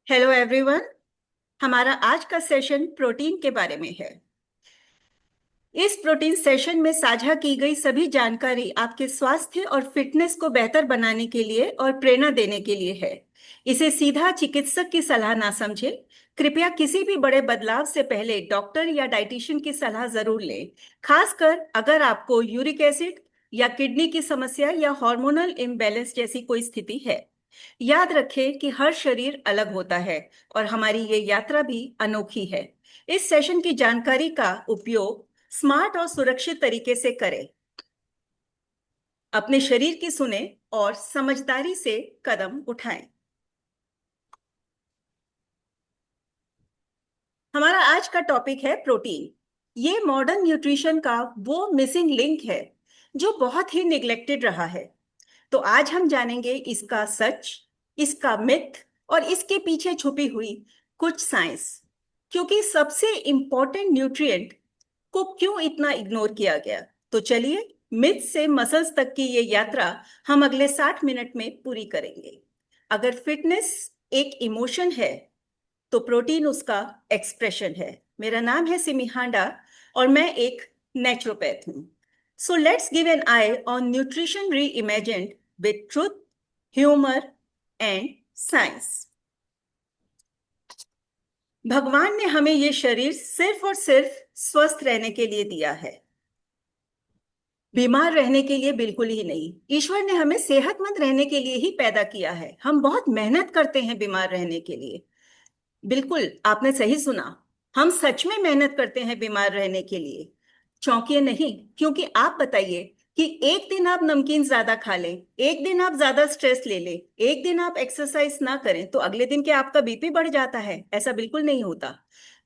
Hello everyone. हमारा आज का सेशन प्रोटीन के बारे में है। इस प्रोटीन सेशन में साझा की गई सभी जानकारी आपके स्वास्थ्य और फिटनेस को बेहतर बनाने के लिए और प्रेरणा देने के लिए है। इसे सीधा चिकित्सक की सलाह ना समझें। कृपया किसी भी बड़े बदलाव से पहले डॉक्टर या डाइटिशियन की सलाह जरूर लें, खासकर अगर आपको यूरिक एसिड या किडनी की समस्या या हार्मोनल इम्बैलेंस जैसी कोई स्थिति है। याद रखें कि हर शरीर अलग होता है और हमारी ये यात्रा भी अनोखी है। इस सेशन की जानकारी का उपयोग स्मार्ट और सुरक्षित तरीके से करें। अपने शरीर की सुने और समझदारी से कदम उठाएं। हमारा आज का टॉपिक है प्रोटीन। ये मॉडर्न न्यूट्रिशन का वो मिसिंग लिंक है जो बहुत ही निग्लेक्टेड रहा है। तो आज हम जानेंगे इसका सच, इसका मिथ और इसके पीछे छुपी हुई कुछ साइंस। क्योंकि सबसे इंपॉर्टेंट न्यूट्रिएंट को क्यों इतना इग्नोर किया गया। तो चलिए, मिथ से मसल्स तक की ये यात्रा हम अगले 60 मिनट में पूरी करेंगे। अगर फिटनेस एक इमोशन है तो प्रोटीन उसका एक्सप्रेशन है। मेरा नाम है सिमी हांडा और मैं एक नेचुरोपैथ हूं। So let's give an eye on nutrition reimagined with truth, humour and science. भगवान ने हमें ये शरीर सिर्फ और सिर्फ स्वस्थ रहने के लिए दिया है, बीमार रहने के लिए बिल्कुल ही नहीं। ईश्वर ने हमें सेहतमंद रहने के लिए ही पैदा किया है। हम बहुत मेहनत करते हैं बीमार रहने के लिए। बिल्कुल, आपने सही सुना। हम सच में मेहनत करते हैं बीमार रहने के लिए। चौंकिए नहीं, क्योंकि आप बताइए कि एक दिन आप नमकीन ज्यादा खा लें, एक दिन आप ज्यादा स्ट्रेस ले लें, एक दिन आप एक्सरसाइज ना करें तो अगले दिन क्या आपका बीपी बढ़ जाता है? ऐसा बिल्कुल नहीं होता।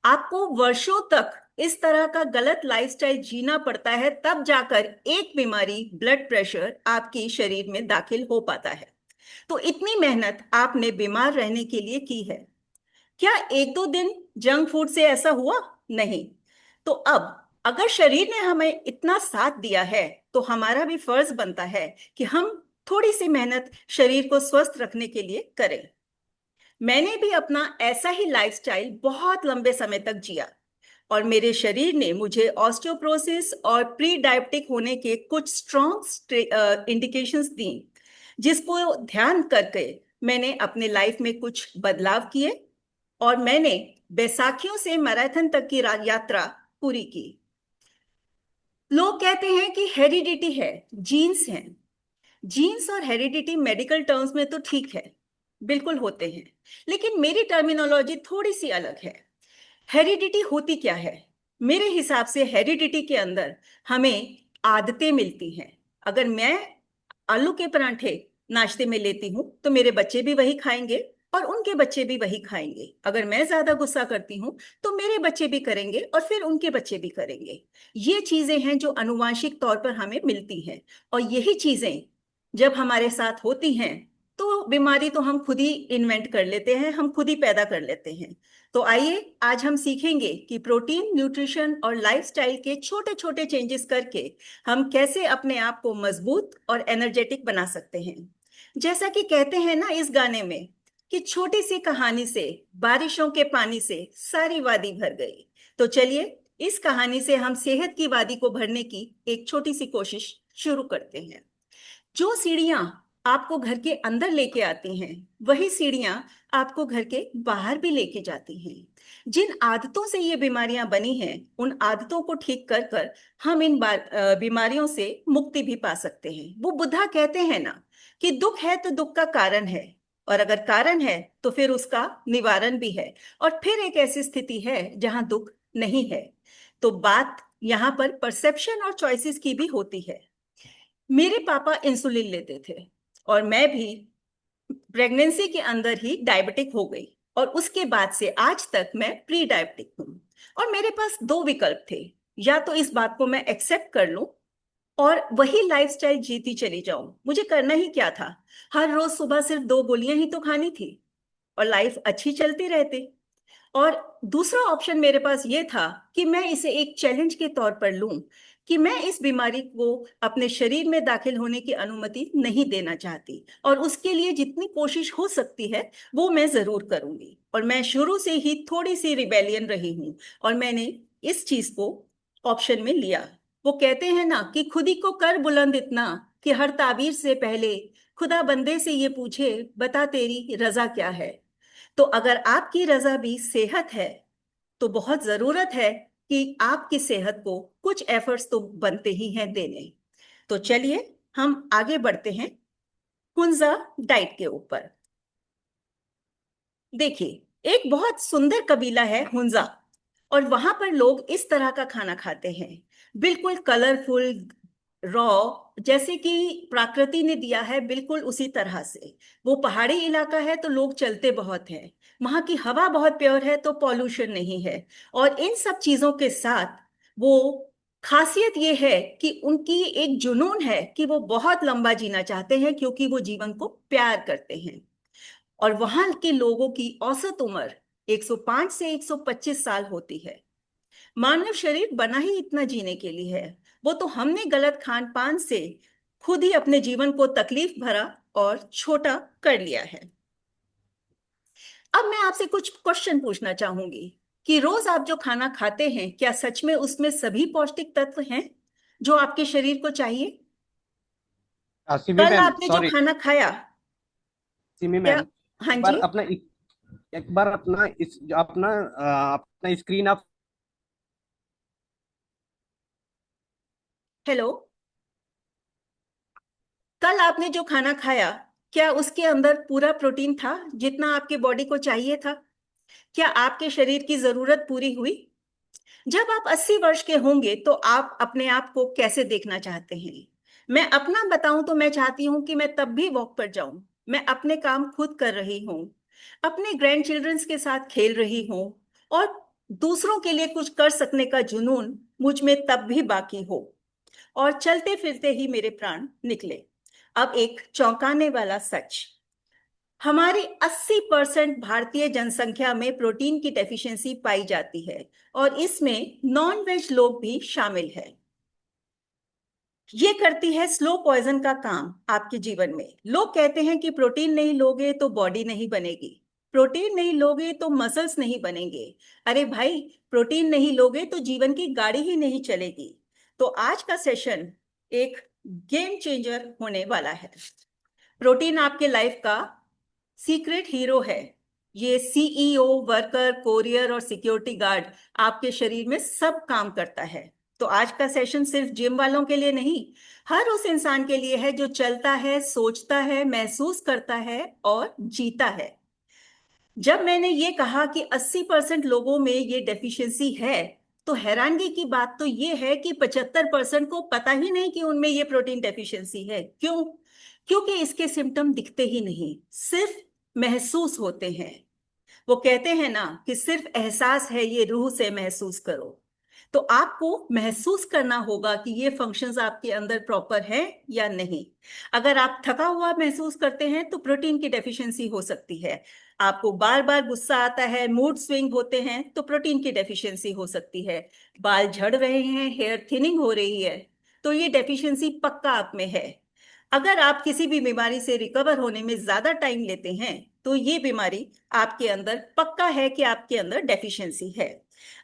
आपको वर्षों तक इस तरह का गलत लाइफस्टाइल जीना पड़ता है, तब जाकर एक बीमारी, ब्लड प्रेशर आपके शरीर में दाखिल हो पाता है। तो इतनी मेहनत आपने बीमार रहने के लिए की है। क्या एक दो दिन जंक फूड से ऐसा हुआ? नहीं। तो अब अगर शरीर ने हमें इतना साथ दिया है तो हमारा भी फर्ज बनता है कि हम थोड़ी सी मेहनत शरीर को स्वस्थ रखने के लिए करें। मैंने भी अपना ऐसा ही लाइफस्टाइल बहुत लंबे समय तक जिया और मेरे शरीर ने मुझे ऑस्टियोप्रोसिस और प्री डायबिटिक होने के कुछ स्ट्रॉन्ग इंडिकेशंस दी, जिसको ध्यान करके मैंने अपने लाइफ में कुछ बदलाव किए और मैंने बैसाखियों से मैराथन तक की यात्रा पूरी की। लोग कहते हैं कि हेरिडिटी है, जीन्स हैं। जीन्स और हेरिडिटी मेडिकल टर्म्स में तो ठीक है, बिल्कुल होते हैं, लेकिन मेरी टर्मिनोलॉजी थोड़ी सी अलग है। हेरिडिटी होती क्या है? मेरे हिसाब से हेरिडिटी के अंदर हमें आदतें मिलती हैं। अगर मैं आलू के परांठे नाश्ते में लेती हूँ तो मेरे बच्चे भी वही खाएंगे और उनके बच्चे भी वही खाएंगे। अगर मैं ज्यादा गुस्सा करती हूँ तो मेरे बच्चे भी करेंगे और फिर उनके बच्चे भी करेंगे। ये चीजें हैं जो अनुवांशिक तौर पर हमें मिलती हैं, और यही चीजें जब हमारे साथ होती हैं तो बीमारी तो हम खुद ही इन्वेंट कर लेते हैं, हम खुद ही पैदा कर लेते हैं। तो आइए आज हम सीखेंगे कि प्रोटीन, न्यूट्रिशन और लाइफस्टाइल के छोटे छोटे चेंजेस करके हम कैसे अपने आप को मजबूत और एनर्जेटिक बना सकते हैं। जैसा कि कहते हैं ना इस गाने में कि छोटी सी कहानी से, बारिशों के पानी से सारी वादी भर गई। तो चलिए, इस कहानी से हम सेहत की वादी को भरने की एक छोटी सी कोशिश शुरू करते हैं। जो सीढ़ियां आपको घर के अंदर लेके आती हैं वही सीढ़ियां आपको घर के बाहर भी लेके जाती हैं। जिन आदतों से ये बीमारियां बनी हैं उन आदतों को ठीक कर कर हम इन बीमारियों से मुक्ति भी पा सकते हैं। वो बुद्धा कहते हैं ना कि दुख है तो दुख का कारण है, और अगर कारण है तो फिर उसका निवारण भी है, और फिर एक ऐसी स्थिति है जहां दुख नहीं है। तो बात यहाँ पर परसेप्शन और चॉइसेस की भी होती है। मेरे पापा इंसुलिन लेते थे और मैं भी प्रेगनेंसी के अंदर ही डायबिटिक हो गई, और उसके बाद से आज तक मैं प्री डायबिटिक हूँ। और मेरे पास दो विकल्प थे, या तो इस बात को मैं एक्सेप्ट कर लूं और वही लाइफस्टाइल जीती चली जाऊं। मुझे करना ही क्या था? हर रोज सुबह सिर्फ दो गोलियां ही तो खानी थी और लाइफ अच्छी चलती रहती। और दूसरा ऑप्शन मेरे पास ये था कि मैं इसे एक चैलेंज के तौर पर लूं कि मैं इस बीमारी को अपने शरीर में दाखिल होने की अनुमति नहीं देना चाहती, और उसके लिए जितनी कोशिश हो सकती है वो मैं जरूर करूंगी। और मैं शुरू से ही थोड़ी सी रिबेलियन रही हूँ, और मैंने इस चीज को ऑप्शन में लिया। वो कहते हैं ना कि खुद ही को कर बुलंद इतना कि हर ताबीर से पहले खुदा बंदे से ये पूछे, बता तेरी रजा क्या है। तो अगर आपकी रजा भी सेहत है, तो बहुत जरूरत है कि आपकी सेहत को कुछ एफर्ट्स तो बनते ही हैं देने। तो चलिए हम आगे बढ़ते हैं हुंजा डाइट के ऊपर। देखिए, एक बहुत सुंदर कबीला है हुंजा, और वहां पर लोग इस तरह का खाना खाते हैं, बिल्कुल कलरफुल, रॉ, जैसे कि प्रकृति ने दिया है बिल्कुल उसी तरह से। वो पहाड़ी इलाका है तो लोग चलते बहुत हैं, वहां की हवा बहुत प्योर है तो पॉल्यूशन नहीं है। और इन सब चीजों के साथ वो खासियत ये है कि उनकी एक जुनून है कि वो बहुत लंबा जीना चाहते हैं, क्योंकि वो जीवन को प्यार करते हैं। और वहां के लोगों की औसत उम्र 105 से 125 साल होती है। मानव शरीर बना ही इतना जीने के लिए है। वो तो हमने गलत खान पान से खुद ही अपने जीवन को तकलीफ भरा और छोटा कर लिया है। अब मैं आपसे कुछ क्वेश्चन पूछना चाहूंगी कि रोज आप जो खाना खाते हैं, क्या सच में उसमें सभी पौष्टिक तत्व हैं जो आपके शरीर को चाहिए? सिमी कल मैम, आपने जो सॉरी। खाना खाया, सिमी क्या? मैम, हाँ एक बार जी। अपना एक बार अपना इस अपना स्क्रीन आप। हेलो। कल आपने जो खाना खाया, क्या उसके अंदर पूरा प्रोटीन था जितना आपके बॉडी को चाहिए था? क्या आपके शरीर की जरूरत पूरी हुई? जब आप 80 वर्ष के होंगे तो आप अपने आप को कैसे देखना चाहते हैं? मैं अपना बताऊं तो मैं चाहती हूं कि मैं तब भी वॉक पर जाऊं, मैं अपने काम खुद कर रही हूं, अपने ग्रैंड चिल्ड्रंस के साथ खेल रही हूं, और दूसरों के लिए कुछ कर सकने का जुनून मुझ में तब भी बाकी हो, और चलते फिरते ही मेरे प्राण निकले। अब एक चौंकाने वाला सच, हमारी 80% भारतीय जनसंख्या में प्रोटीन की डेफिशिएंसी पाई जाती है, और इसमें नॉन वेज लोग भी शामिल है। ये करती है स्लो पॉइजन का काम आपके जीवन में। लोग कहते हैं कि प्रोटीन नहीं लोगे तो बॉडी नहीं बनेगी, प्रोटीन नहीं लोगे तो मसल्स नहीं बनेंगे। अरे भाई, प्रोटीन नहीं लोगे तो जीवन की गाड़ी ही नहीं चलेगी। तो आज का सेशन एक गेम चेंजर होने वाला है। प्रोटीन आपके लाइफ का सीक्रेट हीरो है। ये सीईओ, वर्कर, कोरियर और सिक्योरिटी गार्ड आपके शरीर में सब काम करता है। तो आज का सेशन सिर्फ जिम वालों के लिए नहीं, हर उस इंसान के लिए है जो चलता है, सोचता है, महसूस करता है और जीता है। जब मैंने ये कहा कि 80% लोगों में ये डेफिशिएंसी है, तो हैरानगी की बात तो ये है कि 75% को पता ही नहीं कि उनमें ये प्रोटीन डेफिशिएंसी है। क्यों? क्योंकि इसके सिम्टम दिखते ही नहीं, सिर्फ महसूस होते हैं। वो कहते हैं ना कि सिर्फ एहसास है, ये रूह से महसूस करो। तो आपको महसूस करना होगा कि ये फंक्शंस आपके अंदर प्रॉपर है या नहीं। अगर आप थका हुआ महसूस करते हैं तो प्रोटीन की डेफिशिएंसी हो सकती है। आपको बार बार गुस्सा आता है, मूड स्विंग होते हैं, तो प्रोटीन की डेफिशिएंसी हो सकती है। बाल झड़ रहे हैं, हेयर थिनिंग हो रही है, तो ये डेफिशिएंसी पक्का आप में है। अगर आप किसी भी बीमारी से रिकवर होने में ज्यादा टाइम लेते हैं, तो ये बीमारी आपके अंदर पक्का है कि आपके अंदर डेफिशिएंसी है।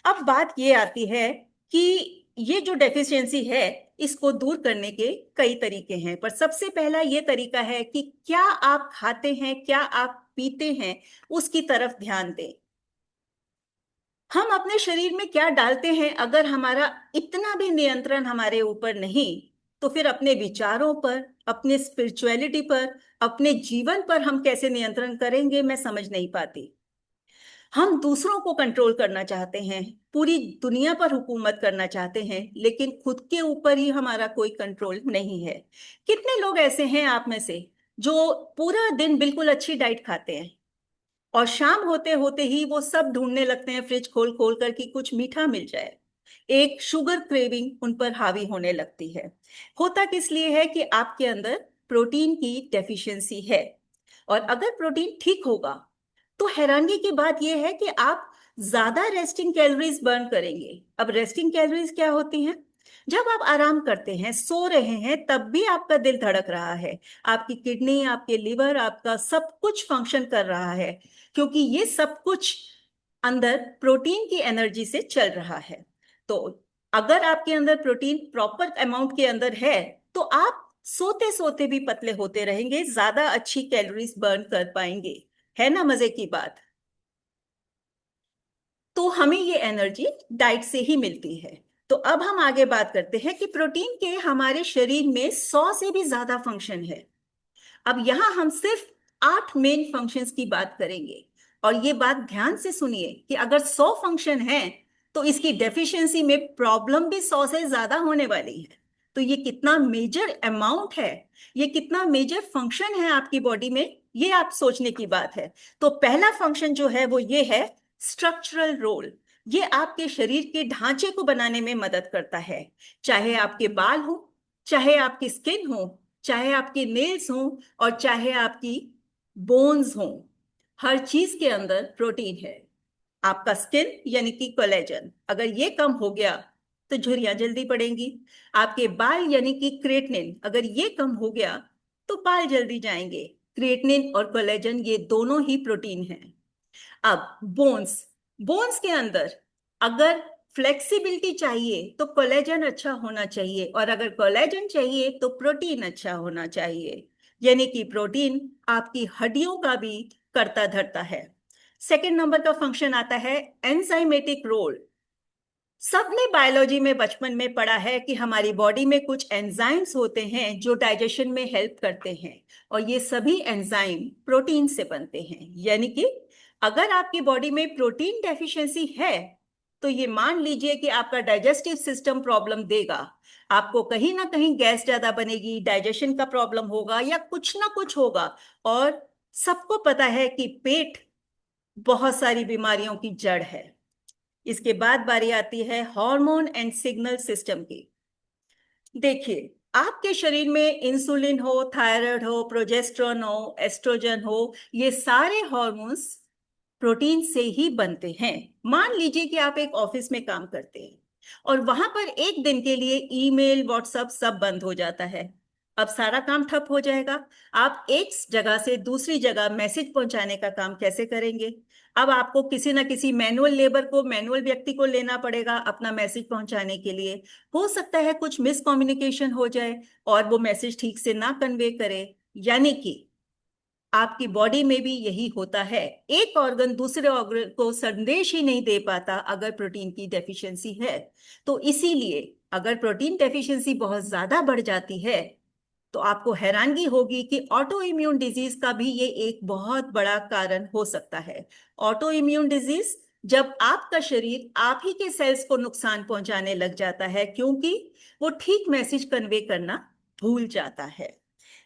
अब बात ये आती है कि ये जो डेफिशिएंसी है, इसको दूर करने के कई तरीके हैं, पर सबसे पहला ये तरीका है कि क्या आप खाते हैं, क्या आप पीते हैं, उसकी तरफ ध्यान दें। हम अपने शरीर में क्या डालते हैं, अगर हमारा इतना भी नियंत्रण हमारे ऊपर नहीं, तो फिर अपने विचारों पर, अपने स्पिरिचुअलिटी पर, अपने जीवन पर हम कैसे नियंत्रण करेंगे, मैं समझ नहीं पाती। हम दूसरों को कंट्रोल करना चाहते हैं, पूरी दुनिया पर हुकूमत करना चाहते हैं, लेकिन खुद के ऊपर ही हमारा कोई कंट्रोल नहीं है। कितने लोग ऐसे हैं आप में से जो पूरा दिन बिल्कुल अच्छी डाइट खाते हैं, और शाम होते होते ही वो सब ढूंढने लगते हैं फ्रिज खोल खोल कर कि कुछ मीठा मिल जाए। एक शुगर क्रेविंग उन पर हावी होने लगती है। होता किस लिए है कि आपके अंदर प्रोटीन की डेफिशिएंसी है। और अगर प्रोटीन ठीक होगा, तो हैरानगी की बात यह है कि आप ज्यादा रेस्टिंग कैलोरीज बर्न करेंगे। अब रेस्टिंग कैलोरीज क्या होती हैं? जब आप आराम करते हैं, सो रहे हैं, तब भी आपका दिल धड़क रहा है, आपकी किडनी, आपके लिवर, आपका सब कुछ फंक्शन कर रहा है, क्योंकि ये सब कुछ अंदर प्रोटीन की एनर्जी से चल रहा है। तो अगर आपके अंदर प्रोटीन प्रॉपर अमाउंट के अंदर है, तो आप सोते सोते भी पतले होते रहेंगे, ज्यादा अच्छी कैलोरीज बर्न कर पाएंगे। है ना मजे की बात? तो हमें ये एनर्जी डाइट से ही मिलती है। तो अब हम आगे बात करते हैं कि प्रोटीन के हमारे शरीर में 100 से भी ज्यादा फंक्शन है। अब यहां हम सिर्फ 8 मेन फंक्शंस की बात करेंगे। और ये बात ध्यान से सुनिए कि अगर 100 फंक्शन है, तो इसकी डेफिशिएंसी में प्रॉब्लम भी 100 से ज्यादा होने वाली है। तो ये कितना मेजर अमाउंट है, ये कितना मेजर फंक्शन है आपकी बॉडी में, ये आप सोचने की बात है। तो पहला फंक्शन जो है वो ये है स्ट्रक्चरल रोल। ये आपके शरीर के ढांचे को बनाने में मदद करता है। चाहे आपके बाल हो, चाहे आपकी स्किन हो, चाहे आपके नेल्स हो, और चाहे आपकी बोन्स हो, हर चीज के अंदर प्रोटीन है। आपका स्किन यानी कि कोलेजन, अगर ये कम हो गया तो झुर्रियां जल्दी पड़ेंगी। आपके बाल यानी कि क्रिएटिनिन, अगर ये कम हो गया तो बाल जल्दी जाएंगे। क्रिएटिनिन और कोलेजन ये दोनों ही प्रोटीन हैं। अब बोन्स, बोन्स के अंदर अगर फ्लेक्सिबिलिटी चाहिए तो कोलेजन अच्छा होना चाहिए, और अगर कोलेजन चाहिए तो प्रोटीन अच्छा होना चाहिए। यानी कि प्रोटीन आपकी हड्डियों का भी करता धरता है। सेकंड नंबर का फंक्शन आता है एंजाइमेटिक रोल। सबने बायोलॉजी में बचपन में पढ़ा है कि हमारी बॉडी में कुछ एंजाइम्स होते हैं जो डाइजेशन में हेल्प करते हैं, और ये सभी एंजाइम प्रोटीन से बनते हैं। यानी कि अगर आपकी बॉडी में प्रोटीन डेफिशिएंसी है, तो ये मान लीजिए कि आपका डाइजेस्टिव सिस्टम प्रॉब्लम देगा। आपको कहीं ना कहीं गैस ज्यादा बनेगी, डाइजेशन का प्रॉब्लम होगा, या कुछ ना कुछ होगा। और सबको पता है कि पेट बहुत सारी बीमारियों की जड़ है। इसके बाद बारी आती है हार्मोन एंड सिग्नल सिस्टम की। देखिए, आपके शरीर में इंसुलिन हो, थायराइड हो, प्रोजेस्टेरोन हो, एस्ट्रोजन हो, ये सारे हार्मोन्स प्रोटीन से ही बनते हैं। मान लीजिए कि आप एक ऑफिस में काम करते हैं, और वहां पर एक दिन के लिए ईमेल, व्हाट्सएप सब बंद हो जाता है। अब सारा काम ठप हो जाएगा। आप एक जगह से दूसरी जगह मैसेज पहुंचाने का काम कैसे करेंगे? अब आपको किसी ना किसी मैनुअल लेबर को, मैनुअल व्यक्ति को लेना पड़ेगा अपना मैसेज पहुंचाने के लिए। हो सकता है कुछ मिसकम्युनिकेशन हो जाए और वो मैसेज ठीक से ना कन्वे करे। यानी कि आपकी बॉडी में भी यही होता है, एक ऑर्गन दूसरे ऑर्गन को संदेश ही नहीं दे पाता अगर प्रोटीन की डेफिशिएंसी है। तो इसीलिए अगर प्रोटीन डेफिशिएंसी बहुत ज्यादा बढ़ जाती है, तो आपको हैरानगी होगी कि ऑटो इम्यून डिजीज का भी ये एक बहुत बड़ा कारण हो सकता है। ऑटो इम्यून डिजीज, जब आपका शरीर आप ही के सेल्स को नुकसान पहुंचाने लग जाता है, क्योंकि वो ठीक मैसेज कन्वे करना भूल जाता है।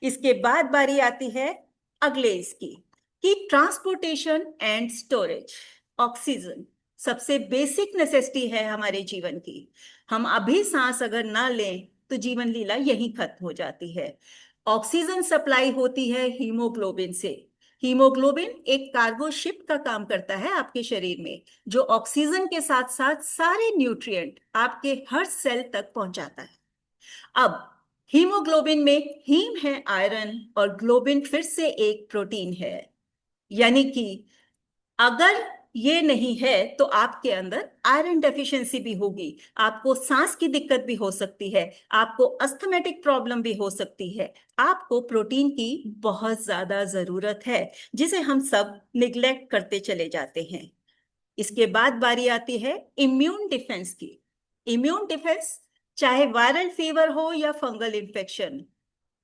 इसके बाद बारी आती है अगले इसकी, कि ट्रांसपोर्टेशन एंड स्टोरेज। ऑक्सीजन सबसे बेसिक नेसेसिटी है हमारे जीवन की। हम अभी सांस अगर ना लें तो जीवन लीला यहीं खत्म हो जाती है। ऑक्सीजन सप्लाई होती है हीमोग्लोबिन से। हीमोग्लोबिन एक कार्गो शिप का काम करता है आपके शरीर में, जो ऑक्सीजन के साथ साथ सारे न्यूट्रिएंट आपके हर सेल तक पहुंचाता है। अब हीमोग्लोबिन में हीम है आयरन, और ग्लोबिन फिर से एक प्रोटीन है। यानी कि अगर ये नहीं है तो आपके अंदर आयरन डेफिशिएंसी भी होगी, आपको सांस की दिक्कत भी हो सकती है, आपको अस्थमेटिक प्रॉब्लम भी हो सकती है। आपको प्रोटीन की बहुत ज्यादा जरूरत है, जिसे हम सब निग्लेक्ट करते चले जाते हैं। इसके बाद बारी आती है इम्यून डिफेंस की। इम्यून डिफेंस चाहे वायरल फीवर हो या फंगल इन्फेक्शन,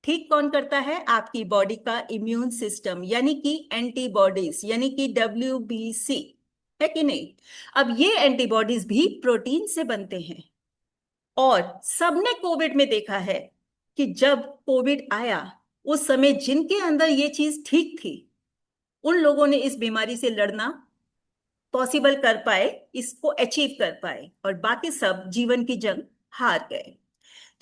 ठीक कौन करता है? आपकी बॉडी का इम्यून सिस्टम, यानी कि एंटीबॉडीज, यानी कि WBC, है कि नहीं? अब ये एंटीबॉडीज भी प्रोटीन से बनते हैं। और सबने कोविड में देखा है कि जब कोविड आया, उस समय जिनके अंदर ये चीज ठीक थी, उन लोगों ने इस बीमारी से लड़ना पॉसिबल कर पाए, इसको अचीव कर पाए, और बाकी सब जीवन की जंग हार गए।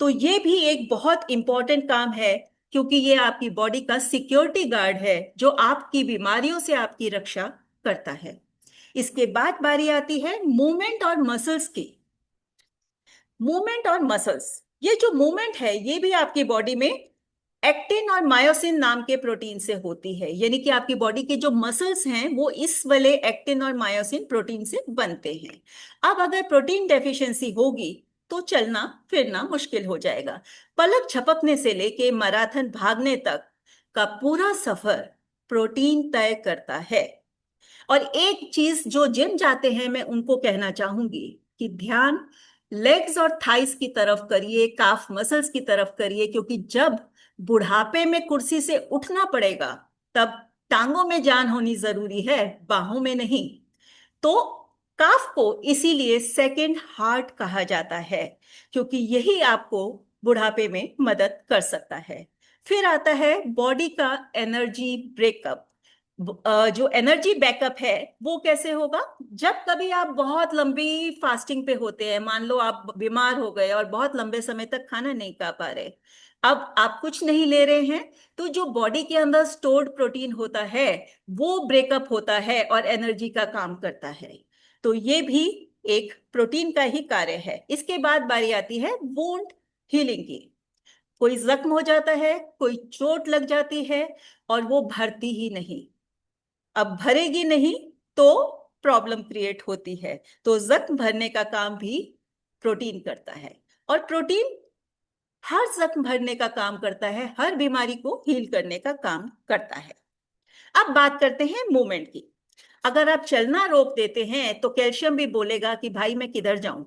तो ये भी एक बहुत इंपॉर्टेंट काम है, क्योंकि ये आपकी बॉडी का सिक्योरिटी गार्ड है, जो आपकी बीमारियों से आपकी रक्षा करता है। इसके बाद बारी आती है मूवमेंट और मसल्स की। मूवमेंट और मसल्स, ये जो मूवमेंट है ये भी आपकी बॉडी में एक्टिन और मायोसिन नाम के प्रोटीन से होती है, यानी कि आपकी बॉडी के जो मसल्स हैं वो इस वाले एक्टिन और मायोसिन प्रोटीन से बनते हैं। अब अगर प्रोटीन डेफिशिएंसी होगी तो चलना फिरना मुश्किल हो जाएगा। पलक झपकने से लेके मैराथन भागने तक का पूरा सफर प्रोटीन तय करता है। और एक चीज जो जिम जाते हैं मैं उनको कहना चाहूंगी कि ध्यान लेग्स और थाइस की तरफ करिए, काफ मसल्स की तरफ करिए, क्योंकि जब बुढ़ापे में कुर्सी से उठना पड़ेगा तब टांगों में जान होनी जरूरी है, बाहों में नहीं। तो काफ को इसीलिए सेकंड हार्ट कहा जाता है, क्योंकि यही आपको बुढ़ापे में मदद कर सकता है। फिर आता है बॉडी का एनर्जी ब्रेकअप। जो एनर्जी बैकअप है वो कैसे होगा? जब कभी आप बहुत लंबी फास्टिंग पे होते हैं, मान लो आप बीमार हो गए और बहुत लंबे समय तक खाना नहीं खा पा रहे, अब आप कुछ नहीं ले रहे हैं, तो जो बॉडी के अंदर स्टोर्ड प्रोटीन होता है वो ब्रेकअप होता है और एनर्जी का काम करता है। तो ये भी एक प्रोटीन का ही कार्य है। इसके बाद बारी आती है वुंड हीलिंग की। कोई जख्म हो जाता है, कोई चोट लग जाती है और वो भरती ही नहीं, अब भरेगी नहीं तो प्रॉब्लम क्रिएट होती है। तो जख्म भरने का काम भी प्रोटीन करता है, और प्रोटीन हर जख्म भरने का काम करता है, हर बीमारी को हील करने का काम करता है। अब बात करते हैं मूवमेंट की। अगर आप चलना रोक देते हैं तो कैल्शियम भी बोलेगा कि भाई मैं किधर जाऊं।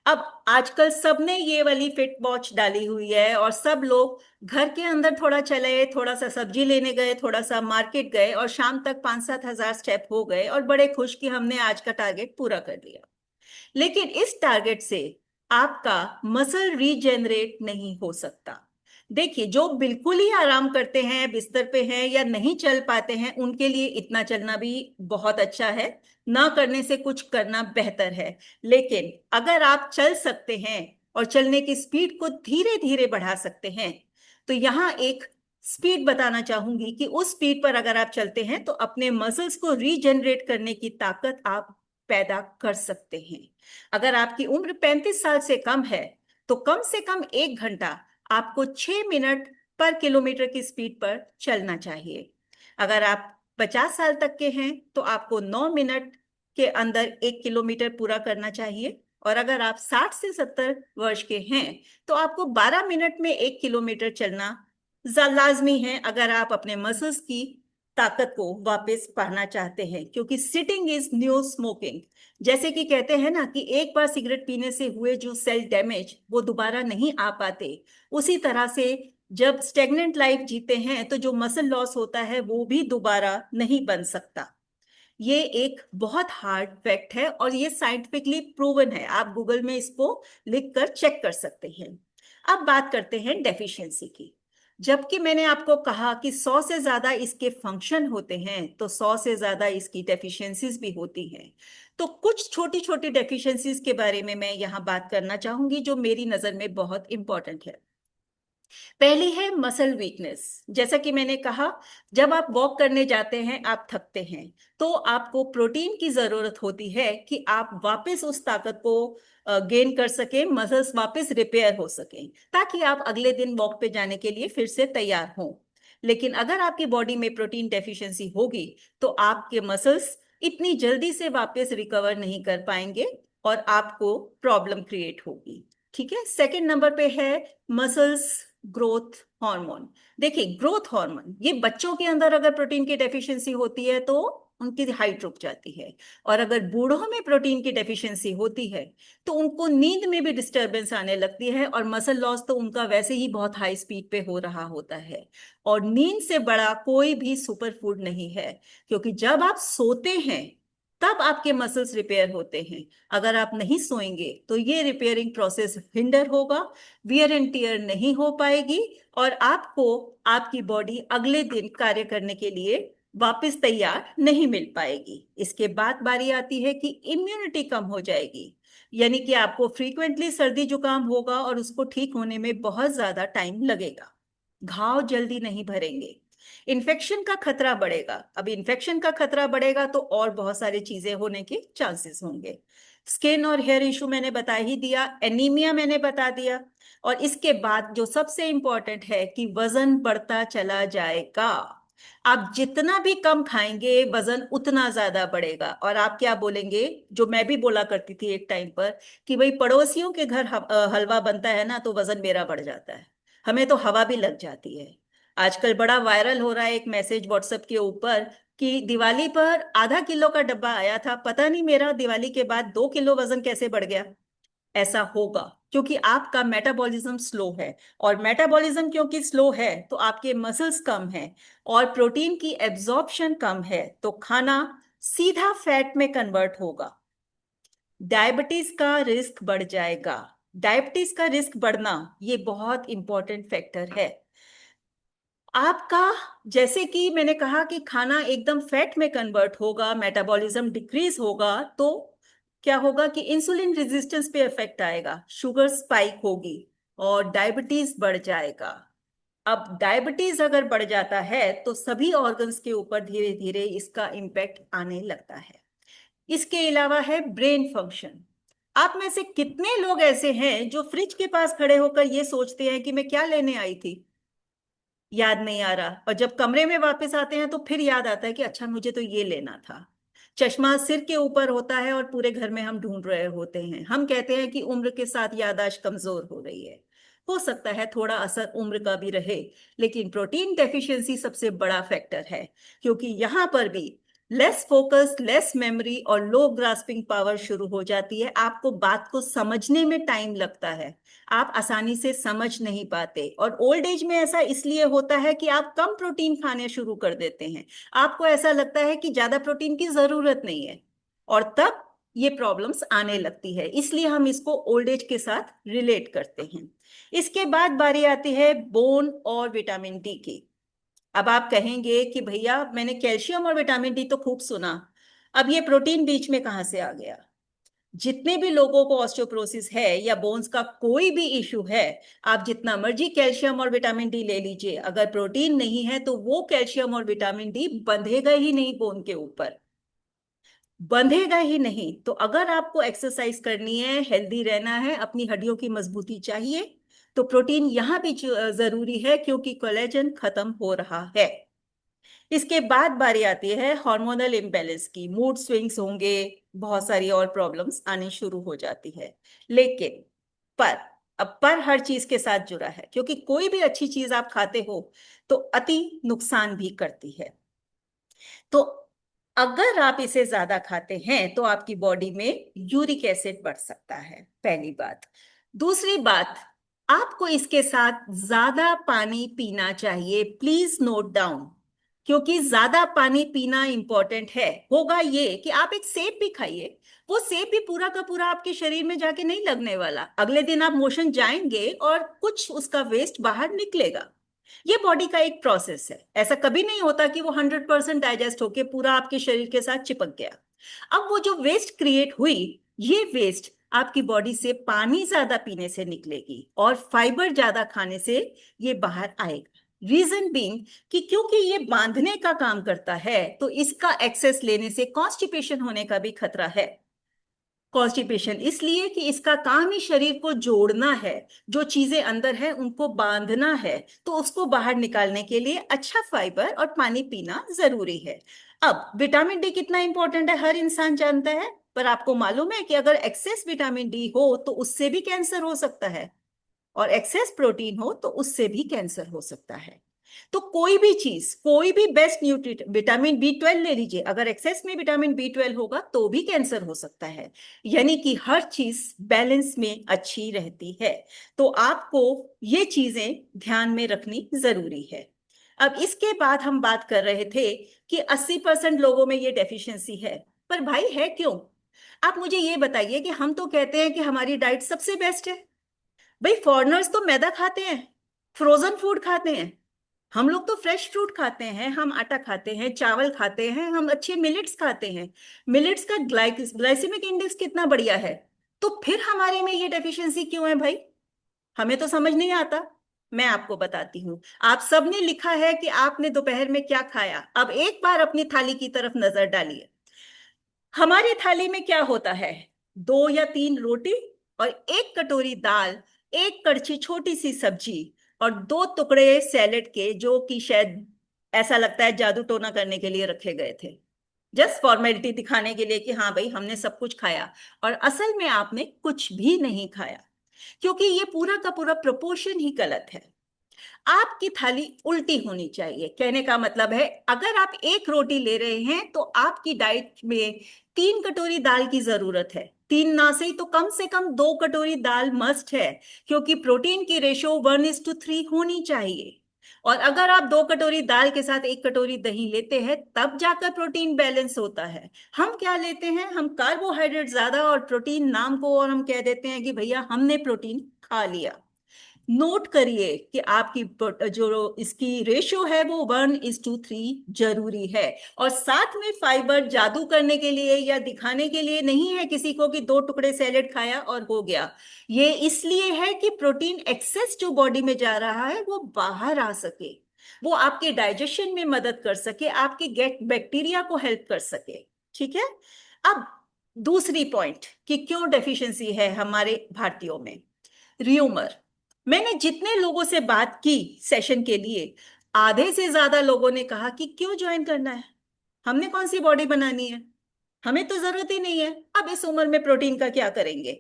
अब आजकल सबने ये वाली फिट वॉच डाली हुई है और सब लोग घर के अंदर थोड़ा चले, थोड़ा सा सब्जी लेने गए, थोड़ा सा मार्केट गए और शाम तक 5-7 हजार स्टेप हो गए और बड़े खुश कि हमने आज का टारगेट पूरा कर लिया। लेकिन इस टारगेट से आपका मसल रीजेनरेट नहीं हो सकता। देखिए, जो बिल्कुल ही आराम करते हैं, बिस्तर पे हैं या नहीं चल पाते हैं, उनके लिए इतना चलना भी बहुत अच्छा है, ना करने से कुछ करना बेहतर है। लेकिन अगर आप चल सकते हैं और चलने की स्पीड को धीरे धीरे बढ़ा सकते हैं, तो यहाँ एक स्पीड बताना चाहूंगी कि उस स्पीड पर अगर आप चलते हैं तो अपने मसल्स को रीजनरेट करने की ताकत आप पैदा कर सकते हैं। अगर आपकी उम्र 35 साल से कम है तो कम से कम 1 घंटा आपको 6 मिनट पर किलोमीटर की स्पीड पर चलना चाहिए। अगर आप 50 साल तक के हैं तो आपको 9 मिनट के अंदर 1 किलोमीटर पूरा करना चाहिए, और अगर आप 60 से 70 वर्ष के हैं तो आपको 12 मिनट में 1 किलोमीटर चलना लाजमी है, अगर आप अपने मसल्स की ताकत को वापस पाना चाहते हैं। क्योंकि सिटिंग इज न्यू स्मोकिंग, जैसे कि कहते हैं ना कि एक बार सिगरेट पीने से हुए जो सेल डैमेज वो दोबारा नहीं आ पाते, उसी तरह से जब स्टेगनेंट लाइफ जीते हैं तो जो मसल लॉस होता है वो भी दोबारा नहीं बन सकता। ये एक बहुत हार्ड फैक्ट है और ये साइंटिफिकली प्रूवन है, आप गूगल में इसको लिखकर चेक कर सकते हैं। अब बात करते हैं डेफिशिएंसी की। जबकि मैंने आपको कहा कि 100 से ज्यादा इसके फंक्शन होते हैं तो 100 से ज्यादा इसकी डेफिशिएंसीज भी होती हैं। तो कुछ छोटी छोटी डेफिशिएंसीज के बारे में मैं यहाँ बात करना चाहूंगी जो मेरी नजर में बहुत इंपॉर्टेंट है। पहली है मसल वीकनेस। जैसा कि मैंने कहा, जब आप वॉक करने जाते हैं आप थकते हैं, तो आपको प्रोटीन की जरूरत होती है कि आप वापस उस ताकत को गेन कर सकें, मसल्स वापस रिपेयर हो सकें, ताकि आप अगले दिन वॉक पे जाने के लिए फिर से तैयार हों। लेकिन अगर आपकी बॉडी में प्रोटीन डेफिशिएंसी होगी तो आपके मसल्स इतनी जल्दी से वापस रिकवर नहीं कर पाएंगे और आपको प्रॉब्लम क्रिएट होगी। ठीक है, सेकंड नंबर पे है मसल्स ग्रोथ हार्मोन। देखिए, ग्रोथ हार्मोन ये बच्चों के अंदर अगर प्रोटीन की डेफिशिएंसी होती है तो उनकी हाइट रुक जाती है, और अगर बूढ़ों में प्रोटीन की डेफिशिएंसी होती है तो उनको नींद में भी डिस्टरबेंस आने लगती है, और मसल लॉस तो उनका वैसे ही बहुत हाई स्पीड पे हो रहा होता है। और नींद से बड़ा कोई भी सुपर फूड नहीं है, क्योंकि जब आप सोते हैं तब आपके मसल्स रिपेयर होते हैं। अगर आप नहीं सोएंगे तो ये रिपेयरिंग प्रोसेस हिंडर होगा, वियर एंड टियर नहीं हो पाएगी, और आपको आपकी बॉडी अगले दिन कार्य करने के लिए वापस तैयार नहीं मिल पाएगी। इसके बाद बारी आती है कि इम्यूनिटी कम हो जाएगी, यानी कि आपको फ्रीक्वेंटली सर्दी जुकाम होगा और उसको ठीक होने में बहुत ज्यादा टाइम लगेगा। घाव जल्दी नहीं भरेंगे, इन्फेक्शन का खतरा बढ़ेगा। अब इन्फेक्शन का खतरा बढ़ेगा तो और बहुत सारी चीजें होने के चांसेस होंगे। स्किन और हेयर इशू मैंने बता ही दिया, एनीमिया मैंने बता दिया। और इसके बाद जो सबसे इंपॉर्टेंट है कि वजन बढ़ता चला जाएगा। आप जितना भी कम खाएंगे वजन उतना ज्यादा बढ़ेगा। और आप क्या बोलेंगे, जो मैं भी बोला करती थी एक टाइम पर, कि भाई पड़ोसियों के घर हलवा बनता है ना तो वजन मेरा बढ़ जाता है, हमें तो हवा भी लग जाती है। आजकल बड़ा वायरल हो रहा है एक मैसेज व्हाट्सएप के ऊपर कि दिवाली पर आधा किलो का डब्बा आया था, पता नहीं मेरा दिवाली के बाद 2 किलो वजन कैसे बढ़ गया। ऐसा होगा क्योंकि आपका मेटाबॉलिज्म स्लो है। और मेटाबॉलिज्म क्योंकि स्लो है तो आपके मसल्स कम हैं और प्रोटीन की एब्जॉर्प्शन कम है, तो खाना सीधा फैट में कन्वर्ट होगा। डायबिटीज का रिस्क बढ़ जाएगा। डायबिटीज का रिस्क बढ़ना ये बहुत इंपॉर्टेंट फैक्टर है आपका। जैसे कि मैंने कहा कि खाना एकदम फैट में कन्वर्ट होगा, मेटाबॉलिज्म डिक्रीज होगा, तो क्या होगा कि इंसुलिन रेजिस्टेंस पे इफेक्ट आएगा, शुगर स्पाइक होगी और डायबिटीज बढ़ जाएगा। अब डायबिटीज अगर बढ़ जाता है तो सभी ऑर्गन्स के ऊपर धीरे धीरे इसका इम्पैक्ट आने लगता है। इसके अलावा है ब्रेन फंक्शन। आप में से कितने लोग ऐसे हैं जो फ्रिज के पास खड़े होकर ये सोचते हैं कि मैं क्या लेने आई थी, याद नहीं आ रहा, और जब कमरे में वापस आते हैं तो फिर याद आता है कि अच्छा मुझे तो ये लेना था। चश्मा सिर के ऊपर होता है और पूरे घर में हम ढूंढ रहे होते हैं। हम कहते हैं कि उम्र के साथ याददाश्त कमजोर हो रही है। हो सकता है थोड़ा असर उम्र का भी रहे, लेकिन प्रोटीन डेफिशिएंसी सबसे बड़ा फैक्टर है, क्योंकि यहां पर भी लेस फोकस, लेस मेमोरी और लो ग्रास्पिंग पावर शुरू हो जाती है। आपको बात को समझने में टाइम लगता है, आप आसानी से समझ नहीं पाते। और ओल्ड एज में ऐसा इसलिए होता है कि आप कम प्रोटीन खाने शुरू कर देते हैं, आपको ऐसा लगता है कि ज्यादा प्रोटीन की जरूरत नहीं है, और तब ये प्रॉब्लम्स आने लगती है। इसलिए हम इसको ओल्ड एज के साथ रिलेट करते हैं। इसके बाद बारी आती है बोन और विटामिन डी की। अब आप कहेंगे कि भैया मैंने कैल्शियम और विटामिन डी तो खूब सुना, अब ये प्रोटीन बीच में कहां से आ गया। जितने भी लोगों को ऑस्टियोपोरोसिस है या बोन्स का कोई भी इशू है, आप जितना मर्जी कैल्शियम और विटामिन डी ले लीजिए, अगर प्रोटीन नहीं है तो वो कैल्शियम और विटामिन डी बंधेगा ही नहीं बोन के ऊपर, बंधेगा ही नहीं। तो अगर आपको एक्सरसाइज करनी है, हेल्दी रहना है, अपनी हड्डियों की मजबूती चाहिए, तो प्रोटीन यहां भी जरूरी है, क्योंकि कोलेजन खत्म हो रहा है। इसके बाद बारी आती है हार्मोनल इम्बैलेंस की। मूड स्विंग्स होंगे, बहुत सारी और प्रॉब्लम्स आनी शुरू हो जाती है। लेकिन पर, अब पर हर चीज के साथ जुड़ा है, क्योंकि कोई भी अच्छी चीज आप खाते हो तो अति नुकसान भी करती है। तो अगर आप इसे ज्यादा खाते हैं तो आपकी बॉडी में यूरिक एसिड बढ़ सकता है, पहली बात। दूसरी बात, आपको इसके साथ ज्यादा पानी पीना चाहिए, प्लीज नोट डाउन, क्योंकि ज्यादा पानी पीना इंपॉर्टेंट है। होगा ये कि आप एक सेब भी खाइए, वो सेब भी पूरा का पूरा आपके शरीर में जाके नहीं लगने वाला, अगले दिन आप मोशन जाएंगे और कुछ उसका वेस्ट बाहर निकलेगा। ये बॉडी का एक प्रोसेस है, ऐसा कभी नहीं होता कि वो 100% डाइजेस्ट होके पूरा आपके शरीर के साथ चिपक गया। अब वो जो वेस्ट क्रिएट हुई, ये वेस्ट आपकी बॉडी से पानी ज्यादा पीने से निकलेगी और फाइबर ज्यादा खाने से ये बाहर आएगा। रीजन बीइंग कि क्योंकि ये बांधने का काम करता है, तो इसका एक्सेस लेने से कॉन्स्टिपेशन होने का भी खतरा है। कॉन्स्टिपेशन इसलिए कि इसका काम ही शरीर को जोड़ना है, जो चीजें अंदर है उनको बांधना है, तो उसको बाहर निकालने के लिए अच्छा फाइबर और पानी पीना जरूरी है। अब विटामिन डी कितना इंपॉर्टेंट है हर इंसान जानता है, पर आपको मालूम है कि अगर एक्सेस विटामिन डी हो तो उससे भी कैंसर हो सकता है, और एक्सेस प्रोटीन हो तो उससे भी कैंसर हो सकता है। तो कोई भी चीज, कोई भी बेस्ट न्यूट्रिट, विटामिन बी 12 ले लीजिए, अगर एक्सेस में विटामिन बी 12 होगा तो भी कैंसर हो सकता है। यानी कि हर चीज बैलेंस में अच्छी रहती है। तो आपको ये चीजें ध्यान में रखनी जरूरी है। अब इसके बाद हम बात कर रहे थे कि 80% लोगों में ये डेफिशिएंसी है, पर भाई है क्यों। आप मुझे ये बताइए कि हम तो कहते हैं कि हमारी डाइट सबसे बेस्ट है। भाई फॉरेनर्स तो मैदा खाते हैं, फ्रोजन फूड खाते हैं, हम लोग तो फ्रेश फ्रूट खाते हैं, हम आटा खाते हैं, चावल खाते हैं, हम अच्छे मिलेट्स खाते हैं। मिलेट्स का ग्लाइसेमिक इंडेक्स कितना बढ़िया है। तो फिर हमारे में ये डेफिशिएंसी क्यों है भाई, हमें तो समझ नहीं आता। मैं आपको बताती हूँ। आप सबने लिखा है कि आपने दोपहर में क्या खाया, अब एक बार अपनी थाली की तरफ नजर डालिए। हमारी थाली में क्या होता है, 2 या 3 रोटी और 1 कटोरी दाल, 1 कड़छी छोटी सी सब्जी और 2 टुकड़े सैलेड के, जो कि शायद ऐसा लगता है जादू टोना करने के लिए रखे गए थे, जस्ट फॉर्मेलिटी दिखाने के लिए कि हाँ भाई हमने सब कुछ खाया। और असल में आपने कुछ भी नहीं खाया, क्योंकि ये पूरा का पूरा प्रोपोर्शन ही गलत है। आपकी थाली उल्टी होनी चाहिए। कहने का मतलब है, अगर आप 1 रोटी ले रहे हैं तो आपकी डाइट में 3 कटोरी दाल की जरूरत है। 3 ना सही तो कम से कम 2 कटोरी दाल मस्ट है, क्योंकि प्रोटीन की रेशो 1:3 होनी चाहिए। और अगर आप 2 कटोरी दाल के साथ 1 कटोरी दही लेते हैं, तब जाकर प्रोटीन बैलेंस होता है। हम क्या लेते हैं, हम कार्बोहाइड्रेट ज्यादा और प्रोटीन नाम को, और हम कह देते हैं कि भैया हमने प्रोटीन खा लिया। नोट करिए कि आपकी जो इसकी रेशो है वो 1:3 जरूरी है। और साथ में फाइबर जादू करने के लिए या दिखाने के लिए नहीं है किसी को कि 2 टुकड़े सैलेड खाया और हो गया। ये इसलिए है कि प्रोटीन एक्सेस जो बॉडी में जा रहा है वो बाहर आ सके, वो आपके डाइजेशन में मदद कर सके, आपके गेट बैक्टीरिया को हेल्प कर सके। ठीक है। अब दूसरी पॉइंट कि क्यों डेफिशिएंसी है हमारे भारतीयों में, र्यूमर। मैंने जितने लोगों से बात की सेशन के लिए, आधे से ज्यादा लोगों ने कहा कि क्यों ज्वाइन करना है, हमने कौन सी बॉडी बनानी है, हमें तो जरूरत ही नहीं है, अब इस उम्र में प्रोटीन का क्या करेंगे।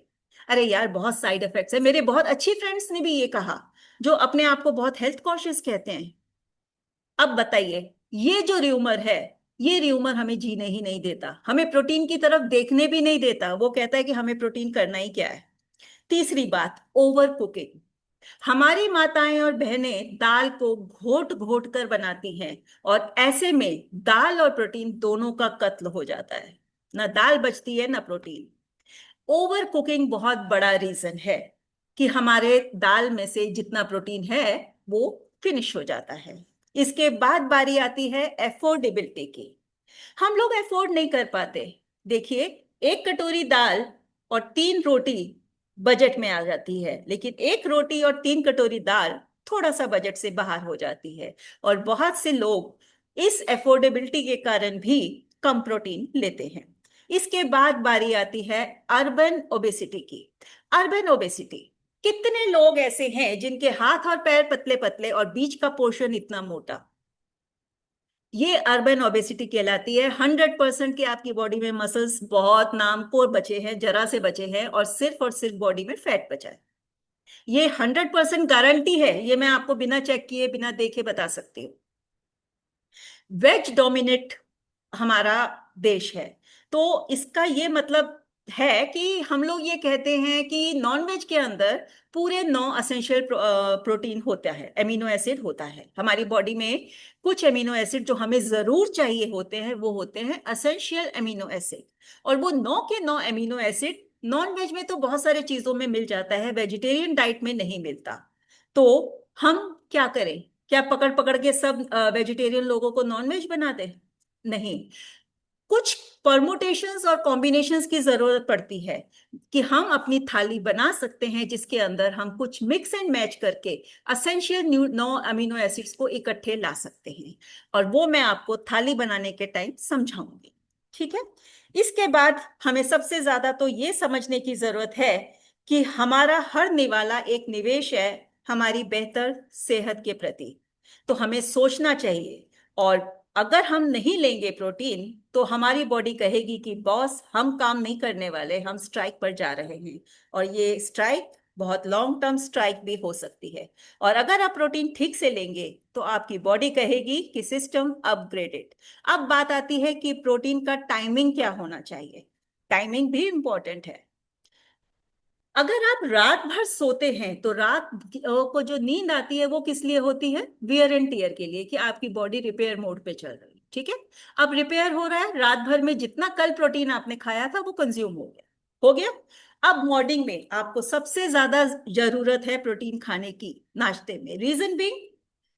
अरे यार, बहुत साइड इफेक्ट्स है। मेरे बहुत अच्छी फ्रेंड्स ने भी ये कहा, जो अपने आप को बहुत हेल्थ कॉन्शियस कहते हैं। अब बताइए, ये जो र्यूमर है, ये र्यूमर हमें जीने ही नहीं देता, हमें प्रोटीन की तरफ देखने भी नहीं देता। वो कहता है कि हमें प्रोटीन करना ही क्या है। तीसरी बात, ओवर कुकिंग। हमारी माताएं और बहनें दाल को घोट घोट कर बनाती हैं, और ऐसे में दाल और प्रोटीन दोनों का कत्ल हो जाता है। ना दाल बचती है ना प्रोटीन। ओवर कुकिंग बहुत बड़ा रीजन है कि हमारे दाल में से जितना प्रोटीन है वो फिनिश हो जाता है। इसके बाद बारी आती है एफोर्डेबिलिटी की। हम लोग अफोर्ड नहीं कर पाते। देखिए, 1 कटोरी दाल और 3 रोटी बजट में आ जाती है, लेकिन 1 रोटी और 3 कटोरी दाल थोड़ा सा बजट से बाहर हो जाती है। और बहुत से लोग इस अफोर्डेबिलिटी के कारण भी कम प्रोटीन लेते हैं। इसके बाद बारी आती है अर्बन ओबेसिटी की। अर्बन ओबेसिटी, कितने लोग ऐसे हैं जिनके हाथ और पैर पतले पतले और बीच का पोर्शन इतना मोटा, ये अर्बन ओबेसिटी कहलाती है। 100% की आपकी बॉडी में मसल्स बहुत नाम को बचे हैं, जरा से बचे हैं, और सिर्फ बॉडी में फैट बचा है। ये 100% गारंटी है, ये मैं आपको बिना चेक किए बिना देखे बता सकती हूँ। वेज डोमिनेट हमारा देश है, तो इसका ये मतलब है कि हम लोग ये कहते हैं कि नॉन वेज के अंदर पूरे 9 असेंशियल प्रोटीन होता है, एमिनो एसिड होता है। हमारी बॉडी में कुछ एमिनो एसिड जो हमें जरूर चाहिए होते हैं वो होते हैं असेंशियल एमिनो एसिड। और वो 9 के 9 एमिनो एसिड नॉन वेज में तो बहुत सारे चीजों में मिल जाता है, वेजिटेरियन डाइट में नहीं मिलता। तो हम क्या करें, क्या पकड़ पकड़ के सब वेजिटेरियन लोगों को नॉन वेज बना दे? नहीं, कुछ परमुटेशंस और कॉम्बिनेशंस की जरूरत पड़ती है कि हम अपनी थाली बना सकते हैं जिसके अंदर हम कुछ मिक्स एंड मैच करके असेंशियल 9 अमीनो एसिड्स को इकट्ठे ला सकते हैं। और वो मैं आपको थाली बनाने के टाइम समझाऊंगी। ठीक है। इसके बाद हमें सबसे ज्यादा तो ये समझने की जरूरत है कि हमारा हर निवाला एक निवेश है हमारी बेहतर सेहत के प्रति। तो हमें सोचना चाहिए, और अगर हम नहीं लेंगे प्रोटीन तो हमारी बॉडी कहेगी कि बॉस हम काम नहीं करने वाले, हम स्ट्राइक पर जा रहे हैं। और ये स्ट्राइक बहुत लॉन्ग टर्म स्ट्राइक भी हो सकती है। और अगर आप प्रोटीन ठीक से लेंगे तो आपकी बॉडी कहेगी कि सिस्टम अपग्रेडेड। अब बात आती है कि प्रोटीन का टाइमिंग क्या होना चाहिए। टाइमिंग भी इंपॉर्टेंट है। अगर आप रात भर सोते हैं तो रात को जो नींद आती है वो किस लिए होती है? वियर एंड टीयर के लिए, कि आपकी बॉडी रिपेयर मोड पे चल रही है। ठीक है। अब रिपेयर हो रहा है, रात भर में जितना कल प्रोटीन आपने खाया था वो कंज्यूम हो गया, हो गया। अब मॉर्निंग में आपको सबसे ज्यादा जरूरत है प्रोटीन खाने की नाश्ते में। रीजन बीइंग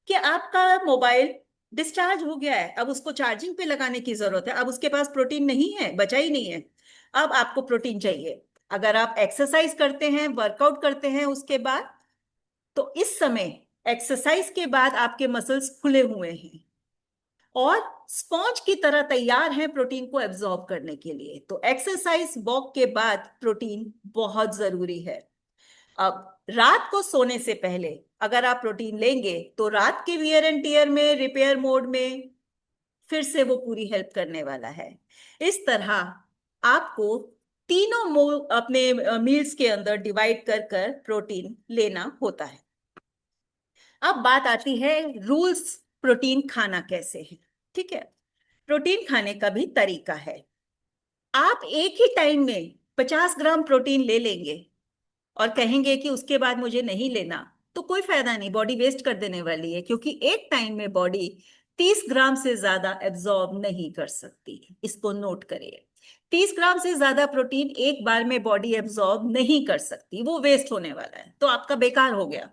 कि आपका मोबाइल डिस्चार्ज हो गया है, अब उसको चार्जिंग पे लगाने की जरूरत है, अब उसके पास प्रोटीन नहीं है, बचा ही नहीं है। अब आपको प्रोटीन चाहिए। अगर आप एक्सरसाइज करते हैं, वर्कआउट करते हैं उसके बाद, तो इस समय एक्सरसाइज के बाद आपके मसल्स खुले हुए हैं, और स्पॉन्ज की तरह तैयार हैं प्रोटीन को एब्जॉर्ब करने के लिए। तो एक्सरसाइज वॉक के बाद प्रोटीन बहुत जरूरी है। अब रात को सोने से पहले अगर आप प्रोटीन लेंगे तो रात के वियर एंड टीयर में, रिपेयर मोड में फिर से वो पूरी हेल्प करने वाला है। इस तरह आपको तीनों अपने मील्स के अंदर डिवाइड कर कर प्रोटीन लेना होता है। अब बात आती है रूल्स, प्रोटीन खाना कैसे है। ठीक है, प्रोटीन खाने का भी तरीका है। आप एक ही टाइम में 50 ग्राम प्रोटीन ले लेंगे और कहेंगे कि उसके बाद मुझे नहीं लेना, तो कोई फायदा नहीं, बॉडी वेस्ट कर देने वाली है, क्योंकि एक टाइम में बॉडी 30 ग्राम से ज्यादा एब्जॉर्ब नहीं कर सकती। इसको नोट करिए, 30 ग्राम से ज्यादा प्रोटीन एक बार में बॉडी एब्जॉर्ब नहीं कर सकती, वो वेस्ट होने वाला है, तो आपका बेकार हो गया।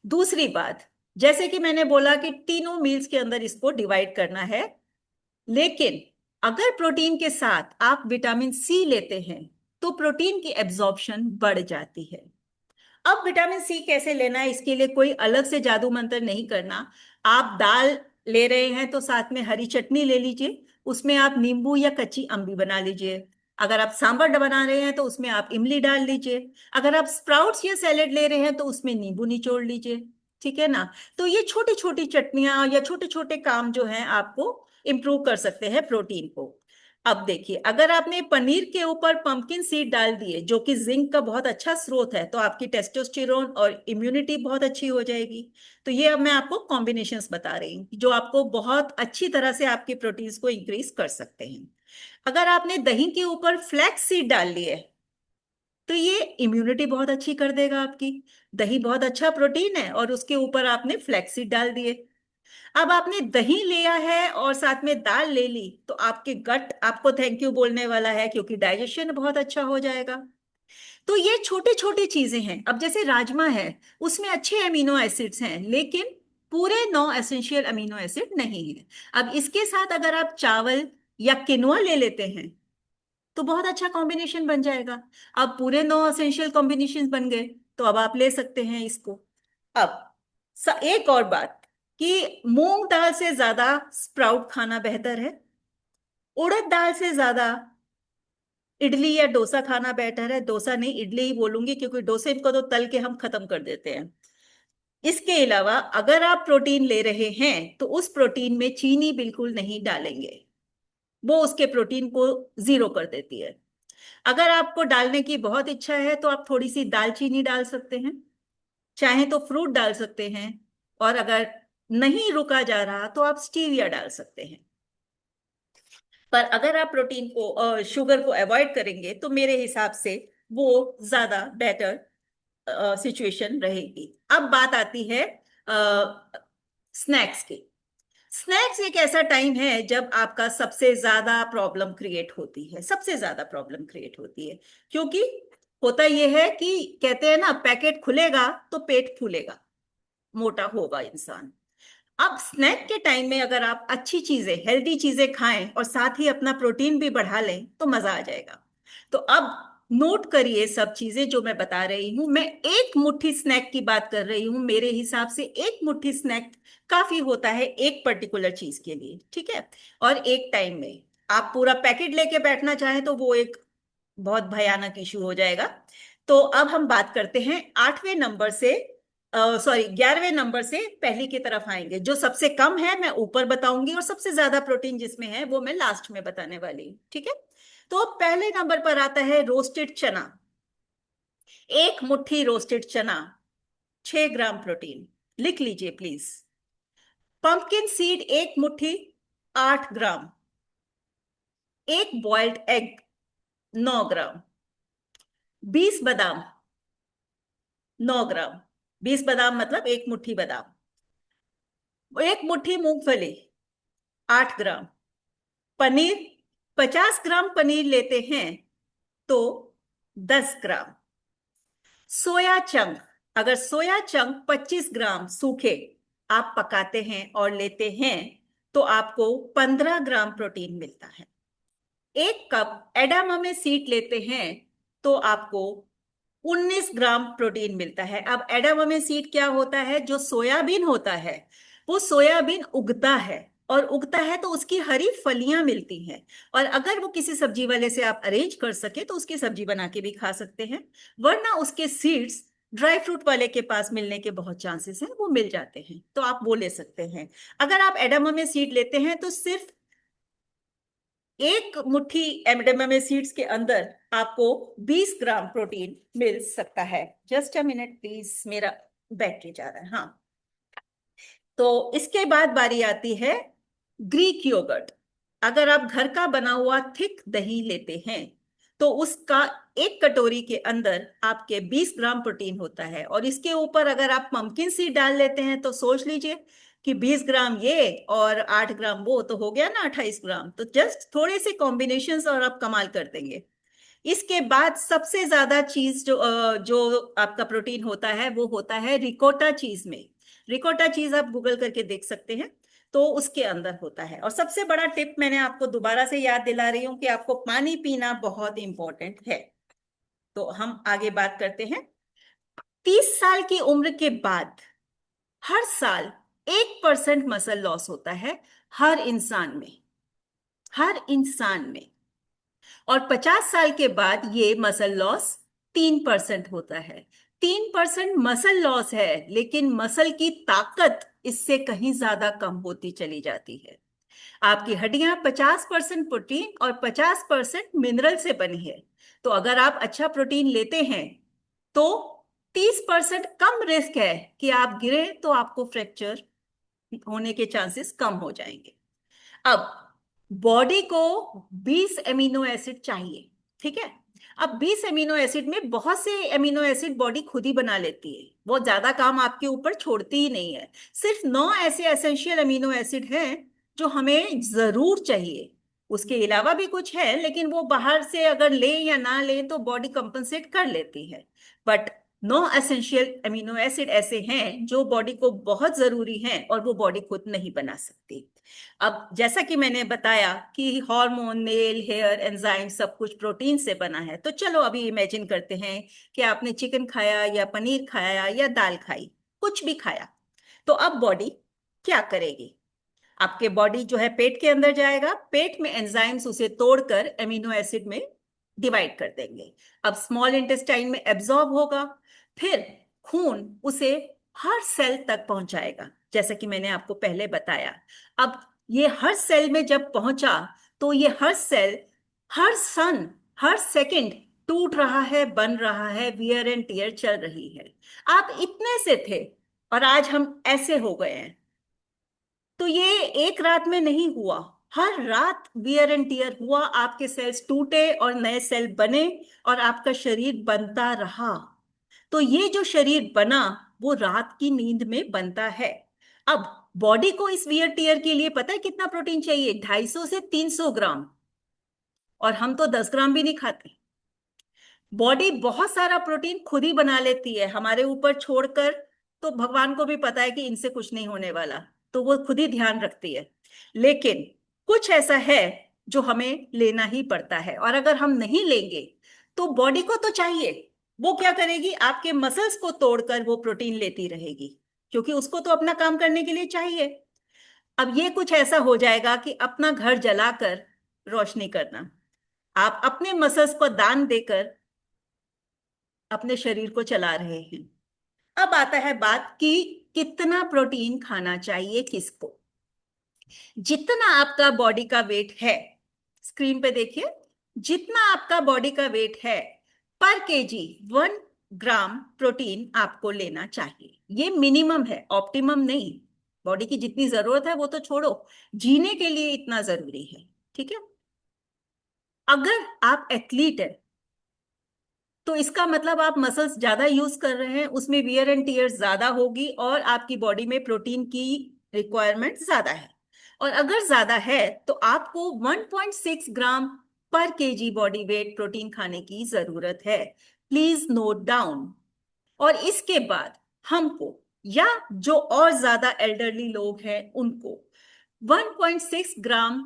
दूसरी बात, जैसे कि मैंने बोला कि तीनों मील्स के अंदर इसको डिवाइड करना है, लेकिन अगर प्रोटीन के साथ आप विटामिन सी लेते हैं तो प्रोटीन की एब्जॉर्प्शन बढ़ जाती है। अब विटामिन सी कैसे लेना है, इसके लिए कोई अलग से जादू मंत्र नहीं करना। आप दाल ले रहे हैं तो साथ में हरी चटनी ले लीजिए, उसमें आप नींबू या कच्ची अम्बी बना लीजिए। अगर आप सांभर बना रहे हैं तो उसमें आप इमली डाल लीजिए। अगर आप स्प्राउट्स या सैलेड ले रहे हैं तो उसमें नींबू निचोड़ लीजिए। ठीक है ना। तो ये छोटी छोटी चटनियां या छोटे छोटे काम जो हैं आपको इंप्रूव कर सकते हैं प्रोटीन को। अब देखिए, अगर आपने पनीर के ऊपर पंपकिन सीड डाल दिए जो कि जिंक का बहुत अच्छा स्रोत है, तो आपकी टेस्टोस्टेरोन और इम्यूनिटी बहुत अच्छी हो जाएगी। तो ये अब मैं आपको कॉम्बिनेशंस बता रही हूँ जो आपको बहुत अच्छी तरह से आपके प्रोटीन्स को इंक्रीज कर सकते हैं। अगर आपने दही के ऊपर फ्लैक्स सीड डाल लिए तो ये इम्यूनिटी बहुत अच्छी कर देगा आपकी। दही बहुत अच्छा प्रोटीन है और उसके ऊपर आपने फ्लैक्स सीड डाल दिए। अब आपने दही लिया है और साथ में दाल ले ली तो आपके गट आपको थैंक यू बोलने वाला है, क्योंकि डाइजेशन बहुत अच्छा हो जाएगा। तो ये छोटी छोटी चीजें हैं। अब जैसे राजमा है, उसमें अच्छे अमीनो एसिड्स हैं लेकिन पूरे 9 एसेंशियल अमीनो एसिड नहीं है। अब इसके साथ अगर आप चावल या किनोआ ले लेते हैं तो बहुत अच्छा कॉम्बिनेशन बन जाएगा। अब पूरे 9 एसेंशियल कॉम्बिनेशन बन गए, तो अब आप ले सकते हैं इसको। अब एक और बात कि मूंग दाल से ज्यादा स्प्राउट खाना बेहतर है, उड़द दाल से ज्यादा इडली या डोसा खाना बेटर है। डोसा नहीं, इडली ही बोलूंगी, क्योंकि डोसे को तो तल के हम खत्म कर देते हैं। इसके अलावा अगर आप प्रोटीन ले रहे हैं तो उस प्रोटीन में चीनी बिल्कुल नहीं डालेंगे, वो उसके प्रोटीन को जीरो कर देती है। अगर आपको डालने की बहुत इच्छा है तो आप थोड़ी सी दालचीनी डाल सकते हैं, चाहे तो फ्रूट डाल सकते हैं, और अगर नहीं रुका जा रहा तो आप स्टीविया डाल सकते हैं। पर अगर आप प्रोटीन को शुगर को अवॉइड करेंगे तो मेरे हिसाब से वो ज्यादा बेटर सिचुएशन रहेगी। अब बात आती है स्नैक्स की। स्नैक्स एक ऐसा टाइम है जब आपका सबसे ज्यादा प्रॉब्लम क्रिएट होती है, सबसे ज्यादा प्रॉब्लम क्रिएट होती है। क्योंकि होता यह है कि कहते हैं ना, पैकेट खुलेगा तो पेट फूलेगा, मोटा होगा इंसान। अब स्नैक के टाइम में अगर आप अच्छी चीजें, हेल्दी चीजें खाएं और साथ ही अपना प्रोटीन भी बढ़ा लें तो मजा आ जाएगा। तो अब नोट करिए सब चीजें जो मैं बता रही हूं। मैं एक मुट्ठी स्नैक की बात कर रही हूं, मेरे हिसाब से एक मुट्ठी स्नैक काफी होता है एक पर्टिकुलर चीज के लिए। ठीक है, और एक टाइम में आप पूरा पैकेट लेके बैठना चाहें तो वो एक बहुत भयानक इशू हो जाएगा। तो अब हम बात करते हैं 8वें नंबर से, सॉरी 11वें नंबर से पहली की तरफ आएंगे। जो सबसे कम है मैं ऊपर बताऊंगी और सबसे ज्यादा प्रोटीन जिसमें है वो मैं लास्ट में बताने वाली हूँ। ठीक है, तो पहले नंबर पर आता है रोस्टेड चना। एक मुट्ठी रोस्टेड चना, 6 ग्राम प्रोटीन, लिख लीजिए प्लीज। पंपकिन सीड एक मुट्ठी, 8 ग्राम। एक बॉइल्ड एग, 9 ग्राम। 20 बादाम, 9 ग्राम। 20 बादाम मतलब एक मुट्ठी बादाम। एक मुट्ठी मूंगफली, 8 ग्राम। पनीर, 50 ग्राम पनीर लेते हैं तो 10 ग्राम। सोया चंक, अगर सोया चंक 25 ग्राम सूखे आप पकाते हैं और लेते हैं तो आपको 15 ग्राम प्रोटीन मिलता है। एक कप एडामामे सीड लेते हैं तो आपको 19 ग्राम प्रोटीन मिलता है। अब एडामामे सीड क्या होता है? जो सोयाबीन होता है, वो सोयाबीन उगता है और उगता है तो उसकी हरी फलियां मिलती हैं। और अगर वो किसी सब्जी वाले से आप अरेंज कर सके तो उसकी सब्जी बना के भी खा सकते हैं, वरना उसके सीड्स ड्राई फ्रूट वाले के पास मिलने के बहुत चांसेस हैं, वो मिल जाते हैं, तो आप वो ले सकते हैं। अगर आप एडामामे सीड लेते हैं तो सिर्फ एक मुट्ठी एडामामे सीड्स के अंदर आपको 20 ग्राम प्रोटीन मिल सकता है। जस्ट अ मिनट प्लीज, मेरा बैटरी जा रहा है। हाँ, तो इसके बाद बारी आती है ग्रीक योगर्ट। अगर आप घर का बना हुआ थिक दही लेते हैं तो उसका एक कटोरी के अंदर आपके 20 ग्राम प्रोटीन होता है, और इसके ऊपर अगर आप पंपकिन सीड डाल लेते हैं तो सोच लीजिए कि 20 ग्राम ये और 8 ग्राम वो, तो हो गया ना 28 ग्राम। तो जस्ट थोड़े से कॉम्बिनेशंस और आप कमाल कर देंगे। इसके बाद सबसे ज्यादा चीज जो आपका प्रोटीन होता है वो होता है रिकोटा चीज में। रिकोटा चीज आप गूगल करके देख सकते हैं, तो उसके अंदर होता है। और सबसे बड़ा टिप मैंने आपको दोबारा से याद दिला रही हूं कि आपको पानी पीना बहुत इंपॉर्टेंट है। तो हम आगे बात करते हैं। 30 साल की उम्र के बाद हर साल 1% मसल लॉस होता है, हर इंसान में, हर इंसान में। और 50 साल के बाद ये मसल लॉस 3% होता है। 3% मसल लॉस है, लेकिन मसल की ताकत इससे कहीं ज्यादा कम होती चली जाती है। आपकी हड्डियां 50% प्रोटीन और 50% मिनरल से बनी है। तो अगर आप अच्छा प्रोटीन लेते हैं तो 30% कम रिस्क है कि आप गिरे तो आपको फ्रैक्चर होने के चांसेस कम हो जाएंगे। अब बॉडी को 20 एमिनो एसिड चाहिए, ठीक है। अब 20 एमिनो एसिड में बहुत से एमिनो एसिड बॉडी खुद ही बना लेती है, वो ज्यादा काम आपके ऊपर छोड़ती ही नहीं है। सिर्फ 9 ऐसे एसेंशियल अमीनो एसिड हैं जो हमें जरूर चाहिए। उसके अलावा भी कुछ है, लेकिन वो बाहर से अगर ले या ना ले तो बॉडी कंपनसेट कर लेती है। बट 9 एसेंशियल अमीनो एसिड ऐसे हैं जो बॉडी को बहुत जरूरी हैं और वो बॉडी खुद नहीं बना सकती। अब जैसा कि मैंने बताया कि हार्मोन, नेल, हेयर, एंजाइम सब कुछ प्रोटीन से बना है, तो चलो अभी इमेजिन करते हैं कि आपने चिकन खाया या पनीर खाया या दाल खाई, कुछ भी खाया। तो अब बॉडी क्या करेगी? आपके बॉडी जो है पेट के अंदर जाएगा, पेट में एंजाइम्स उसे तोड़कर एमिनो एसिड में डिवाइड कर देंगे। अब स्मॉल इंटेस्टाइन में एब्जॉर्ब होगा, फिर खून उसे हर सेल तक पहुंचाएगा, जैसा कि मैंने आपको पहले बताया। अब ये हर सेल में जब पहुंचा तो ये हर सेल हर सन हर सेकंड टूट रहा है, बन रहा है, वियर एंड टीयर चल रही है। आप इतने से थे और आज हम ऐसे हो गए हैं। तो ये एक रात में नहीं हुआ, हर रात वियर एंड टीयर हुआ, आपके सेल्स टूटे और नए सेल बने और आपका शरीर बनता रहा। तो ये जो शरीर बना वो रात की नींद में बनता है। अब बॉडी को इस वियर टीयर के लिए पता है कितना प्रोटीन चाहिए? 250 से 300 ग्राम। और हम तो 10 ग्राम भी नहीं खाते। बॉडी बहुत सारा प्रोटीन खुद ही बना लेती है, हमारे ऊपर छोड़कर। तो भगवान को भी पता है कि इनसे कुछ नहीं होने वाला, तो वो खुद ही ध्यान रखती है। लेकिन कुछ ऐसा है जो हमें लेना ही पड़ता है, और अगर हम नहीं लेंगे तो बॉडी को तो चाहिए। वो क्या करेगी? आपके मसल्स को तोड़कर वो प्रोटीन लेती रहेगी, क्योंकि उसको तो अपना काम करने के लिए चाहिए। अब ये कुछ ऐसा हो जाएगा कि अपना घर जलाकर रोशनी करना। आप अपने मसल्स को दान देकर अपने शरीर को चला रहे हैं। अब आता है बात कि कितना प्रोटीन खाना चाहिए किसको। जितना आपका बॉडी का वेट है, स्क्रीन पे देखिए, जितना आपका बॉडी का वेट है पर केजी 1 ग्राम प्रोटीन आपको लेना चाहिए। ये मिनिमम है, ऑप्टिमम नहीं। बॉडी की जितनी जरूरत है वो तो छोड़ो, जीने के लिए इतना जरूरी है, ठीक है। अगर आप एथलीट है तो इसका मतलब आप मसल्स ज्यादा यूज कर रहे हैं, उसमें वियर एंड टीयर ज्यादा होगी और आपकी बॉडी में प्रोटीन की रिक्वायरमेंट ज्यादा है। और अगर ज्यादा है तो आपको 1.6 ग्राम पर केजी बॉडी वेट प्रोटीन खाने की जरूरत है। Please note down. और इसके बाद हमको, या जो और ज्यादा एल्डरली लोग हैं उनको, 1.6 ग्राम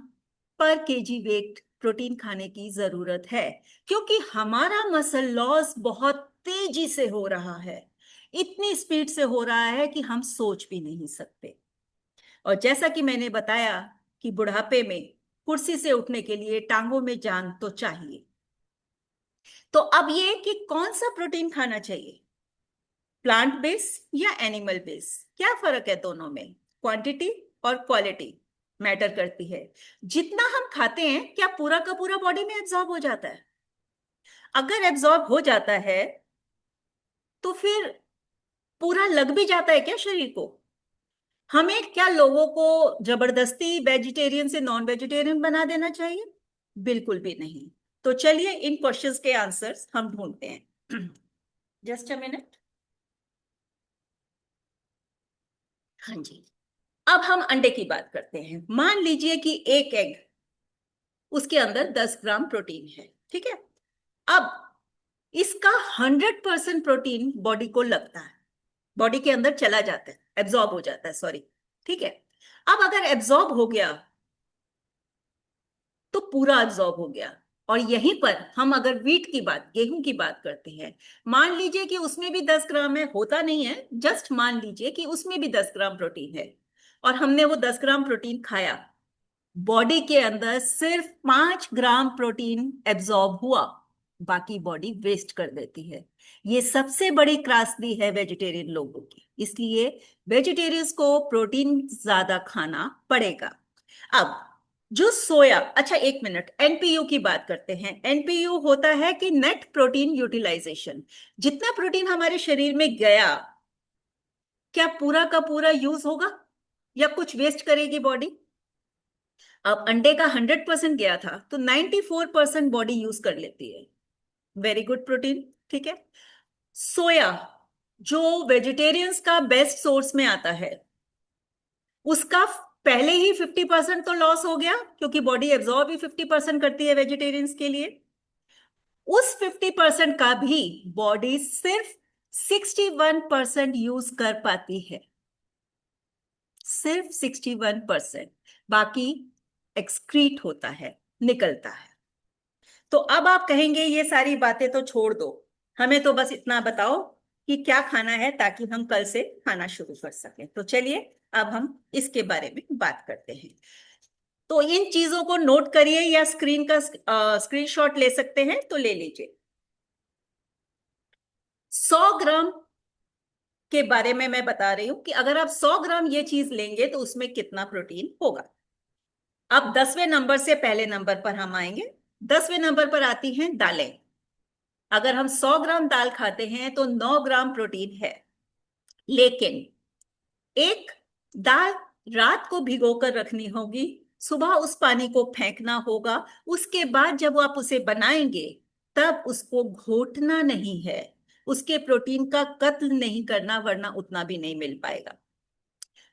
पर केजी वेट प्रोटीन खाने की जरूरत है, क्योंकि हमारा मसल लॉस बहुत तेजी से हो रहा है। इतनी स्पीड से हो रहा है कि हम सोच भी नहीं सकते। और जैसा कि मैंने बताया कि बुढ़ापे में कुर्सी से उठने के लिए टांगों में जान तो चाहिए। तो अब ये कि कौन सा प्रोटीन खाना चाहिए, प्लांट बेस या एनिमल बेस, क्या फर्क है दोनों में? क्वांटिटी और क्वालिटी मैटर करती है। जितना हम खाते हैं क्या पूरा का पूरा बॉडी में एब्जॉर्ब हो जाता है? अगर एब्जॉर्ब हो जाता है तो फिर पूरा लग भी जाता है क्या शरीर को? हमें क्या लोगों को जबरदस्ती वेजिटेरियन से नॉन वेजिटेरियन बना देना चाहिए? बिल्कुल भी नहीं। तो चलिए इन क्वेश्चंस के आंसर्स हम ढूंढते हैं। Just a minute. हाँ जी, अब हम अंडे की बात करते हैं। मान लीजिए कि एक एग, उसके अंदर 10 ग्राम प्रोटीन है, ठीक है। अब इसका 100% प्रोटीन बॉडी को लगता है, बॉडी के अंदर चला जाता है, एब्जॉर्ब हो जाता है, सॉरी, ठीक है। अब अगर एब्जॉर्ब हो गया तो पूरा एब्जॉर्ब हो गया। और यहीं पर हम अगर वीट की बात, गेहूं की बात करते हैं, मान लीजिए कि उसमें भी 10 ग्राम है, होता नहीं है, जस्ट मान लीजिए कि उसमें भी 10 ग्राम प्रोटीन है, और हमने वो 10 ग्राम प्रोटीन खाया, बॉडी के अंदर सिर्फ 5 ग्राम प्रोटीन एब्जॉर्ब हुआ, बाकी बॉडी वेस्ट कर देती है। ये सबसे बड़ी त्रासदी है वेजिटेरियन लोगों की, इसलिए वेजिटेरियंस को प्रोटीन ज्यादा खाना पड़ेगा। अब जो सोया, अच्छा एक मिनट, एनपीयू की बात करते हैं। एनपीयू होता है कि नेट प्रोटीन यूटिलाइजेशन। जितना प्रोटीन हमारे शरीर में गया, क्या पूरा का पूरा यूज होगा या कुछ वेस्ट करेगी बॉडी? अब अंडे का 100% गया था तो 94% बॉडी यूज कर लेती है। वेरी गुड प्रोटीन, ठीक है। सोया, जो वेजिटेरियंस का बेस्ट सोर्स में आता है, उसका पहले ही 50% तो लॉस हो गया, क्योंकि बॉडी एब्जॉर्ब ही 50% करती है वेजिटेरियंस के लिए। उस 50% का भी बॉडी सिर्फ 61% यूज कर पाती है, सिर्फ 61%। बाकी एक्सक्रीट होता है, निकलता है। तो अब आप कहेंगे ये सारी बातें तो छोड़ दो, हमें तो बस इतना बताओ कि क्या खाना है ताकि हम कल से खाना शुरू कर सकें। तो चलिए अब हम इसके बारे में बात करते हैं। तो इन चीजों को नोट करिए या स्क्रीन का स्क्रीनशॉट ले सकते हैं तो ले लीजिए। 100 ग्राम के बारे में मैं बता रही हूं कि अगर आप 100 ग्राम ये चीज लेंगे तो उसमें कितना प्रोटीन होगा। अब 10वें नंबर से पहले नंबर पर हम आएंगे। 10वें नंबर पर आती हैं दालें। अगर हम 100 ग्राम दाल खाते हैं तो 9 ग्राम प्रोटीन है। लेकिन एक दाल रात को भिगोकर रखनी होगी, सुबह उस पानी को फेंकना होगा, उसके बाद जब आप उसे बनाएंगे तब उसको घोटना नहीं है, उसके प्रोटीन का कत्ल नहीं करना, वरना उतना भी नहीं मिल पाएगा।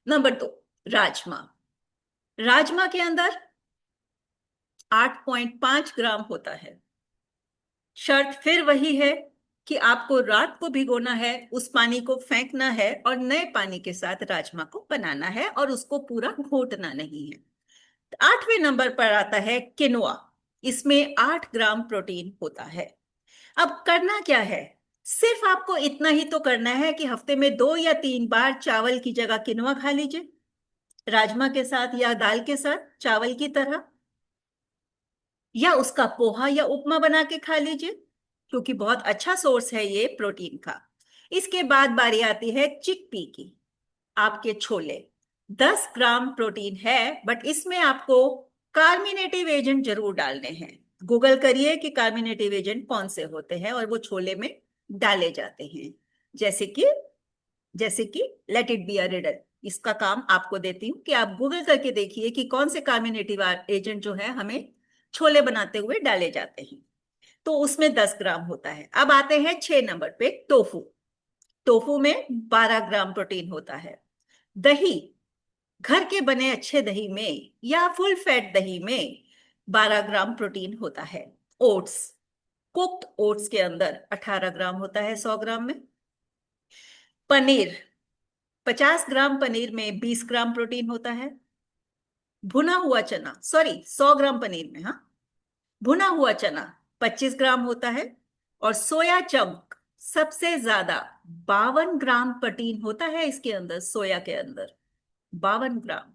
नंबर 2, राजमा। राजमा के अंदर 8.5 ग्राम होता है। शर्त फिर वही है कि आपको रात को भिगोना है, उस पानी को फेंकना है और नए पानी के साथ राजमा को बनाना है, और उसको पूरा घोटना नहीं है। 8वें नंबर पर आता है किनोआ। इसमें 8 ग्राम प्रोटीन होता है। अब करना क्या है? सिर्फ आपको इतना ही तो करना है कि हफ्ते में 2 या 3 बार चावल की जगह किनोआ खा लीजिए, राजमा के साथ या दाल के साथ चावल की तरह, या उसका पोहा या उपमा बना के खा लीजिए, क्योंकि बहुत अच्छा सोर्स है ये प्रोटीन का। इसके बाद बारी आती है चिकपी की, आपके छोले। 10 ग्राम प्रोटीन है, बट इसमें आपको कार्मिनेटिव एजेंट जरूर डालने हैं। गूगल करिए कि कार्मिनेटिव एजेंट कौन से होते हैं और वो छोले में डाले जाते हैं। जैसे कि let it be a riddle, इसका काम आपको देती हूं कि आप गूगल करके देखिए कि कौन से कार्मिनेटिव एजेंट जो है हमें छोले बनाते हुए डाले जाते हैं। तो उसमें 10 ग्राम होता है। अब आते हैं 6 नंबर पे, टोफू। टोफू में 12 ग्राम प्रोटीन होता है। दही, घर के बने अच्छे दही में या फुल फैट दही में 12 ग्राम प्रोटीन होता है। ओट्स, कुक्ड ओट्स के अंदर 18 ग्राम होता है 100 ग्राम में। पनीर, 50 ग्राम पनीर में 20 ग्राम प्रोटीन होता है। भुना हुआ चना, सॉरी 100 ग्राम पनीर में, हाँ, भुना हुआ चना 25 ग्राम होता है। और सोया चंक सबसे ज्यादा, 52 ग्राम प्रोटीन होता है इसके अंदर, सोया के अंदर 52 ग्राम।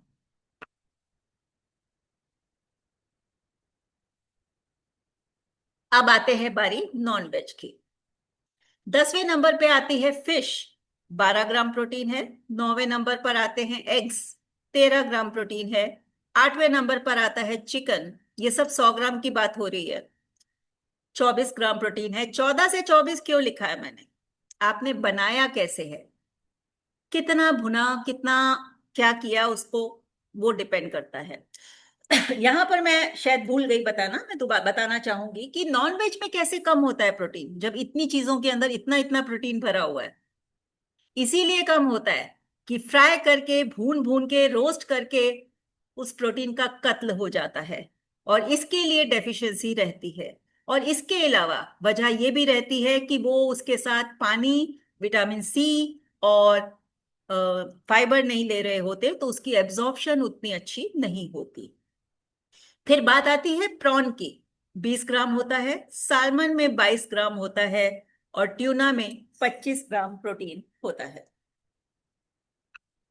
अब आते हैं बारी नॉन वेज की। 10वें नंबर पे आती है फिश, 12 ग्राम प्रोटीन है। 9वें नंबर पर आते हैं एग्स, 13 ग्राम प्रोटीन है। 8वें नंबर पर आता है चिकन, ये सब 100 ग्राम की बात हो रही है, 24 ग्राम प्रोटीन है। 14 से 24 क्यों लिखा है मैंने? आपने बनाया कैसे है, कितना भुना, कितना क्या किया उसको, वो डिपेंड करता है। यहां पर मैं शायद भूल गई बताना, मैं तो बताना चाहूंगी कि नॉन वेज में कैसे कम होता है प्रोटीन, जब इतनी चीजों के अंदर इतना इतना प्रोटीन भरा हुआ है। इसीलिए कम होता है कि फ्राई करके, भून भून के, रोस्ट करके उस प्रोटीन का कत्ल हो जाता है, और इसके लिए डेफिशिएंसी रहती है। और इसके अलावा वजह यह भी रहती है कि वो उसके साथ पानी, विटामिन सी और फाइबर नहीं ले रहे होते, तो उसकी एब्जॉर्प्शन उतनी अच्छी नहीं होती। फिर बात आती है प्रॉन की, 20 ग्राम होता है, सालमन में 22 ग्राम होता है, और ट्यूना में 25 ग्राम प्रोटीन होता है।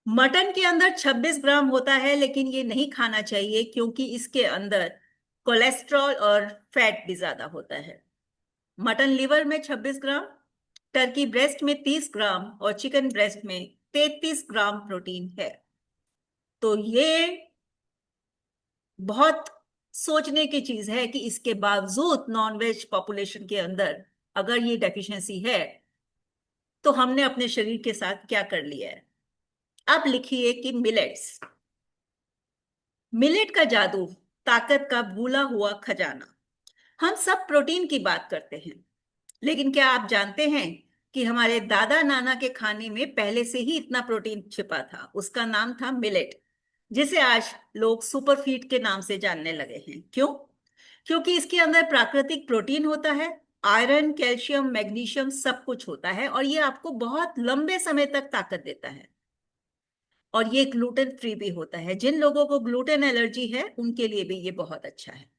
मटन के अंदर 26 ग्राम होता है, लेकिन ये नहीं खाना चाहिए क्योंकि इसके अंदर कोलेस्ट्रॉल और फैट भी ज्यादा होता है। मटन लिवर में 26 ग्राम, टर्की ब्रेस्ट में 30 ग्राम और चिकन ब्रेस्ट में 33 ग्राम प्रोटीन है। तो ये बहुत सोचने की चीज है कि इसके बावजूद नॉनवेज पॉपुलेशन के अंदर अगर ये डेफिशिएंसी है, तो हमने अपने शरीर के साथ क्या कर लिया है। अब लिखिए कि मिलेट्स, मिलेट का जादू, ताकत का भूला हुआ खजाना। हम सब प्रोटीन की बात करते हैं, लेकिन क्या आप जानते हैं कि हमारे दादा नाना के खाने में पहले से ही इतना प्रोटीन छिपा था, उसका नाम था मिलेट, जिसे आज लोग सुपर फीड के नाम से जानने लगे हैं। क्यों? क्योंकि इसके अंदर प्राकृतिक प्रोटीन होता है, आयरन, कैल्शियम, मैग्नीशियम सब कुछ होता है, और ये आपको बहुत लंबे समय तक ताकत देता है। और ये ग्लूटेन फ्री भी होता है, जिन लोगों को ग्लूटेन एलर्जी है उनके लिए भी ये बहुत अच्छा है।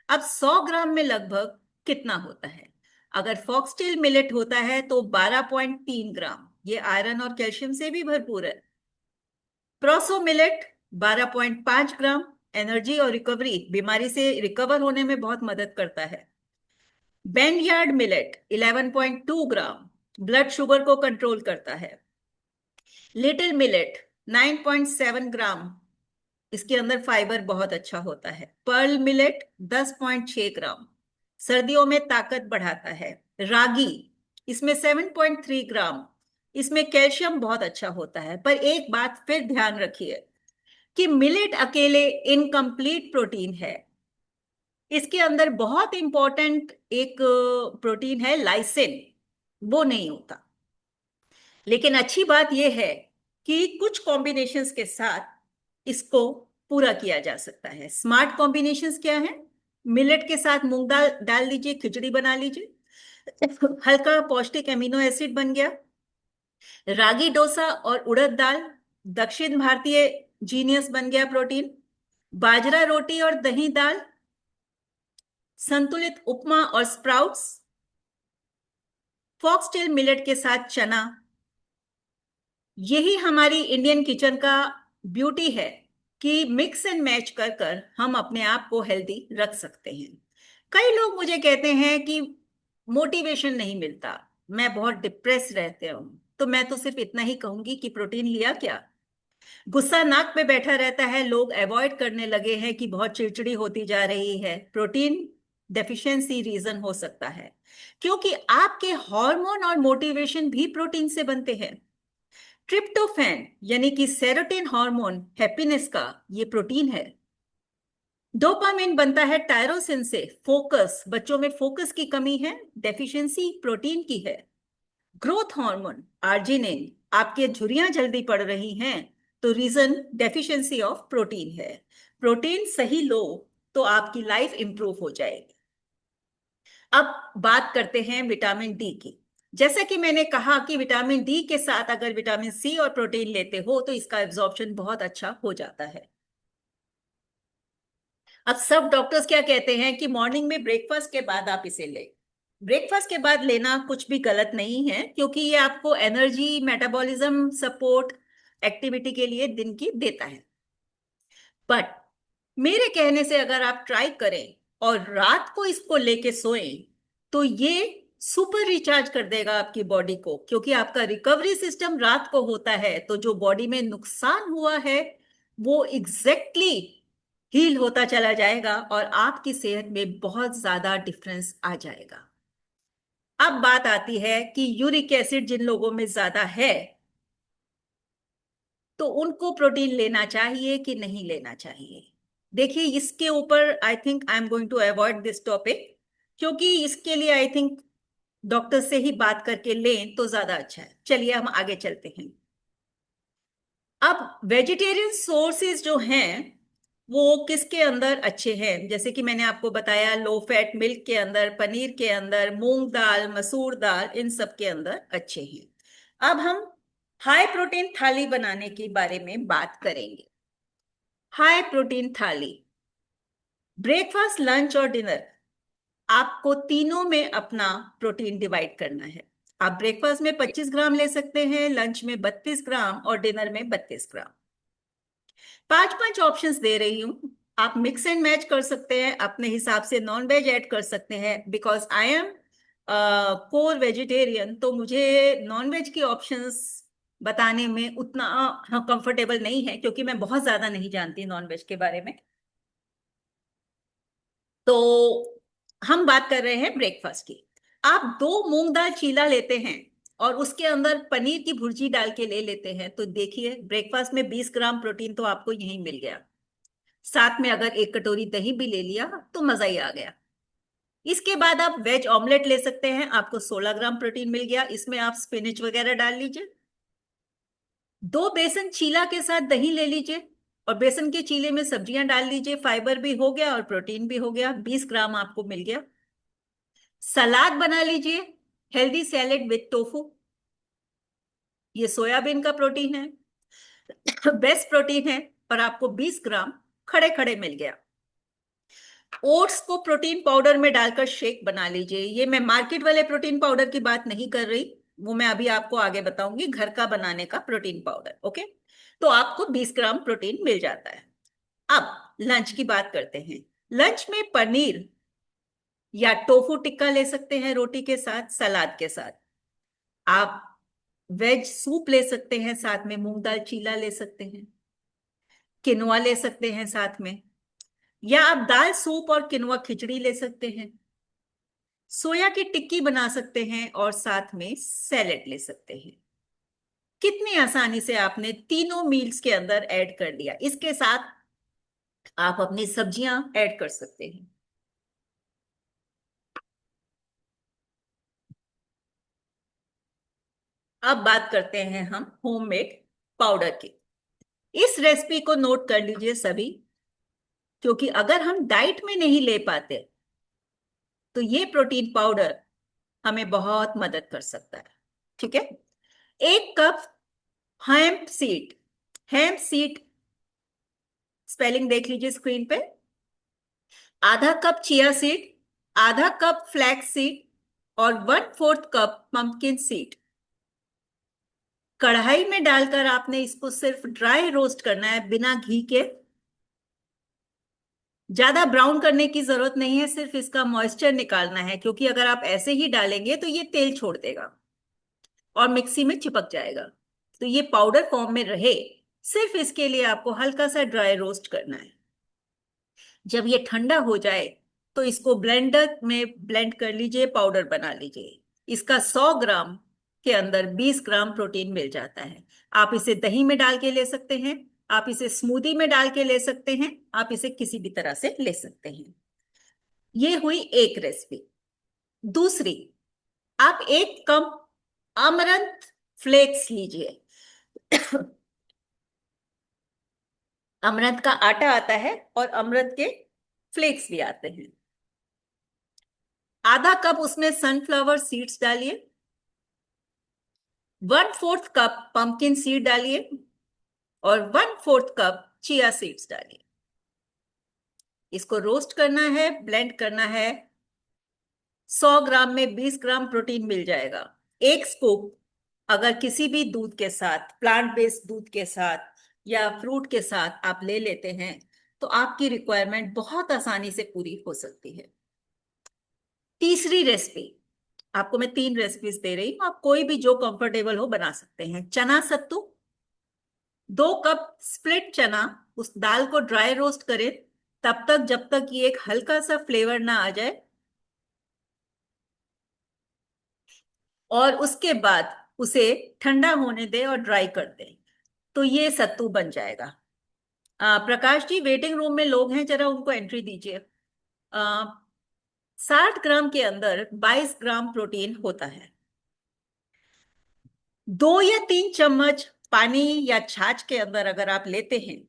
अब 100 ग्राम में लगभग कितना होता है? अगर फॉक्सटेल मिलेट होता है तो 12.3 ग्राम, ये आयरन और कैल्शियम से भी भरपूर है। प्रोसो मिलेट 12.5 ग्राम, एनर्जी और रिकवरी, बीमारी से रिकवर होने में बहुत मदद करता है। बैनयार्ड मिलेट 11.2 ग्राम, ब्लड शुगर को कंट्रोल करता है। लिटिल मिलेट 9.7 ग्राम, इसके अंदर फाइबर बहुत अच्छा होता है। पर्ल मिलेट 10.6 ग्राम, सर्दियों में ताकत बढ़ाता है। रागी, इसमें 7.3 ग्राम, इसमें कैल्शियम बहुत अच्छा होता है। पर एक बात फिर ध्यान रखिए कि मिलेट अकेले इनकम्प्लीट प्रोटीन है, इसके अंदर बहुत इंपॉर्टेंट एक प्रोटीन है लाइसिन, वो नहीं होता। लेकिन अच्छी बात यह है कि कुछ कॉम्बिनेशंस के साथ इसको पूरा किया जा सकता है। स्मार्ट कॉम्बिनेशंस क्या है? मिलेट के साथ मूंग दाल डाल लीजिए, खिचड़ी बना लीजिए, हल्का पौष्टिक एमिनो एसिड बन गया। रागी डोसा और उड़द दाल, दक्षिण भारतीय जीनियस बन गया प्रोटीन। बाजरा रोटी और दही दाल, संतुलित उपमा और स्प्राउट्स। फॉक्सटेल मिलेट के साथ चना। यही हमारी इंडियन किचन का ब्यूटी है कि मिक्स एंड मैच कर कर हम अपने आप को हेल्दी रख सकते हैं। कई लोग मुझे कहते हैं कि मोटिवेशन नहीं मिलता, मैं बहुत डिप्रेस रहते हूँ, तो मैं तो सिर्फ इतना ही कहूंगी कि प्रोटीन लिया क्या? गुस्सा नाक पे बैठा रहता है, लोग अवॉइड करने लगे हैं कि बहुत चिड़चिड़ी होती जा रही है। प्रोटीन डेफिशिएंसी रीजन हो सकता है, क्योंकि आपके हार्मोन और मोटिवेशन भी प्रोटीन से बनते हैं। ट्रिप्टोफैन यानी कि सेरोटोनिन हार्मोन हैप्पीनेस का, ये प्रोटीन है। डोपामिन बनता है टायरोसिन से, फोकस, बच्चों में फोकस की कमी है, डेफिशिएंसी प्रोटीन की है। ग्रोथ हार्मोन आर्जिनिन, आपके झुर्रियां जल्दी पड़ रही हैं, तो रीजन डेफिशिएंसी ऑफ प्रोटीन है। प्रोटीन सही लो तो आपकी लाइफ इंप्रूव हो जाएगी। अब बात करते हैं विटामिन डी की। जैसा कि मैंने कहा कि विटामिन डी के साथ अगर विटामिन सी और प्रोटीन लेते हो तो इसका एब्जॉर्प्शन बहुत अच्छा हो जाता है। अब सब डॉक्टर्स क्या कहते हैं कि मॉर्निंग में ब्रेकफास्ट के बाद आप इसे लें। ब्रेकफास्ट के बाद लेना कुछ भी गलत नहीं है, क्योंकि ये आपको एनर्जी, मेटाबॉलिज्म सपोर्ट, एक्टिविटी के लिए दिन की देता है। बट मेरे कहने से अगर आप ट्राई करें और रात को इसको लेके सोएं तो ये सुपर रिचार्ज कर देगा आपकी बॉडी को, क्योंकि आपका रिकवरी सिस्टम रात को होता है, तो जो बॉडी में नुकसान हुआ है वो एग्जैक्टली हील होता चला जाएगा और आपकी सेहत में बहुत ज्यादा डिफरेंस आ जाएगा। अब बात आती है कि यूरिक एसिड जिन लोगों में ज्यादा है तो उनको प्रोटीन लेना चाहिए कि नहीं लेना चाहिए। देखिए, इसके ऊपर I think I am going to avoid this topic, क्योंकि इसके लिए आई थिंक डॉक्टर से ही बात करके लें तो ज्यादा अच्छा है। चलिए हम आगे चलते हैं। अब वेजिटेरियन सोर्सेज जो हैं वो किसके अंदर अच्छे हैं, जैसे कि मैंने आपको बताया लो फैट मिल्क के अंदर, पनीर के अंदर, मूंग दाल, मसूर दाल, इन सब के अंदर अच्छे हैं। अब हम हाई प्रोटीन थाली बनाने के बारे में बात करेंगे। हाई प्रोटीन थाली, ब्रेकफास्ट, लंच और डिनर, आपको तीनों में अपना प्रोटीन डिवाइड करना है। आप ब्रेकफास्ट में 25 ग्राम ले सकते हैं, लंच में 32 ग्राम और डिनर में 32 ग्राम। 5 ऑप्शंस दे रही हूं, आप मिक्स एंड मैच कर सकते हैं, अपने हिसाब से नॉन वेज ऐड कर सकते हैं। Because I am core vegetarian, तो मुझे नॉन वेज की ऑप्शंस बताने में उतना कंफर्टेबल नहीं है, क्योंकि मैं बहुत ज्यादा नहीं जानती नॉन वेज के बारे में। तो हम बात कर रहे हैं ब्रेकफास्ट की। आप 2 मूंग दाल चीला लेते हैं और उसके अंदर पनीर की भुर्जी डाल के ले लेते हैं, तो देखिए ब्रेकफास्ट में 20 ग्राम प्रोटीन तो आपको यहीं मिल गया। साथ में अगर 1 कटोरी दही भी ले लिया तो मजा ही आ गया। इसके बाद आप वेज ऑमलेट ले सकते हैं, आपको 16 ग्राम प्रोटीन मिल गया। इसमें आप स्पिनच वगैरह डाल लीजिए। 2 बेसन चीला के साथ दही ले लीजिए और बेसन के चीले में सब्जियां डाल लीजिए, फाइबर भी हो गया और प्रोटीन भी हो गया, 20 ग्राम आपको मिल गया। सलाद बना लीजिए, हेल्दी सैलेड विथ टोफू, ये सोयाबीन का प्रोटीन है, बेस्ट प्रोटीन है, और आपको 20 ग्राम खड़े खड़े मिल गया। ओट्स को प्रोटीन पाउडर में डालकर शेक बना लीजिए। ये मैं मार्केट वाले प्रोटीन पाउडर की बात नहीं कर रही, वो मैं अभी आपको आगे बताऊंगी, घर का बनाने का प्रोटीन पाउडर। ओके, तो आपको 20 ग्राम प्रोटीन मिल जाता है। अब लंच की बात करते हैं। लंच में पनीर या टोफू टिक्का ले सकते हैं रोटी के साथ, सलाद के साथ। आप वेज सूप ले सकते हैं, साथ में मूंग दाल चीला ले सकते हैं, किनुआ ले सकते हैं साथ में, या आप दाल सूप और किनुआ खिचड़ी ले सकते हैं। सोया की टिक्की बना सकते हैं और साथ में सैलेड ले सकते हैं। कितनी आसानी से आपने तीनों मील्स के अंदर ऐड कर दिया। इसके साथ आप अपनी सब्जियां ऐड कर सकते हैं। अब बात करते हैं हम होममेड पाउडर की। इस रेसिपी को नोट कर लीजिए सभी, क्योंकि अगर हम डाइट में नहीं ले पाते तो ये प्रोटीन पाउडर हमें बहुत मदद कर सकता है। ठीक है, 1 cup hemp seed, hemp seed spelling देख लीजिए स्क्रीन पे। आधा कप चिया सीड, आधा कप फ्लैक्स सीड और 1/4 कप पंपकिन सीड। कढ़ाई में डालकर आपने इसको सिर्फ ड्राई रोस्ट करना है, बिना घी के। ज्यादा ब्राउन करने की जरूरत नहीं है, सिर्फ इसका मॉइस्चर निकालना है, क्योंकि अगर आप ऐसे ही डालेंगे तो ये तेल छोड़ देगा और मिक्सी में चिपक जाएगा। तो ये पाउडर फॉर्म में रहे, सिर्फ इसके लिए आपको हल्का सा ड्राई रोस्ट करना है। जब ये ठंडा हो जाए तो इसको ब्लेंडर में ब्लेंड कर लीजिए, पाउडर बना लीजिए। इसका 100 ग्राम के अंदर 20 ग्राम प्रोटीन मिल जाता है। आप इसे दही में डाल के ले सकते हैं, आप इसे स्मूदी में डाल के ले सकते हैं, आप इसे किसी भी तरह से ले सकते हैं। ये हुई एक रेसिपी। दूसरी, आप 1 कप अमरंथ फ्लेक्स लीजिए। अमरंथ का आटा आता है और अमरंथ के फ्लेक्स भी आते हैं। आधा कप उसमें सनफ्लावर सीड्स डालिए, 1/4 कप पंपकिन सीड डालिए और 1/4 कप चिया सीड्स डालिए। इसको रोस्ट करना है, ब्लेंड करना है। 100 ग्राम में 20 ग्राम प्रोटीन मिल जाएगा। 1 स्कूप अगर किसी भी दूध के साथ, प्लांट बेस्ड दूध के साथ या फ्रूट के साथ आप ले लेते हैं तो आपकी रिक्वायरमेंट बहुत आसानी से पूरी हो सकती है। तीसरी रेसिपी, आपको मैं 3 रेसिपीज दे रही हूँ, आप कोई भी जो कंफर्टेबल हो बना सकते हैं। चना सत्तू, 2 कप स्प्लिट चना, उस दाल को ड्राई रोस्ट करें तब तक जब तक ये एक हल्का सा फ्लेवर ना आ जाए, और उसके बाद उसे ठंडा होने दें और ड्राई कर दें, तो ये सत्तू बन जाएगा। प्रकाश जी वेटिंग रूम में लोग हैं, जरा उनको एंट्री दीजिए। 60 ग्राम के अंदर 22 ग्राम प्रोटीन होता है। 2 या 3 चम्मच पानी या छाछ के अंदर अगर आप लेते हैं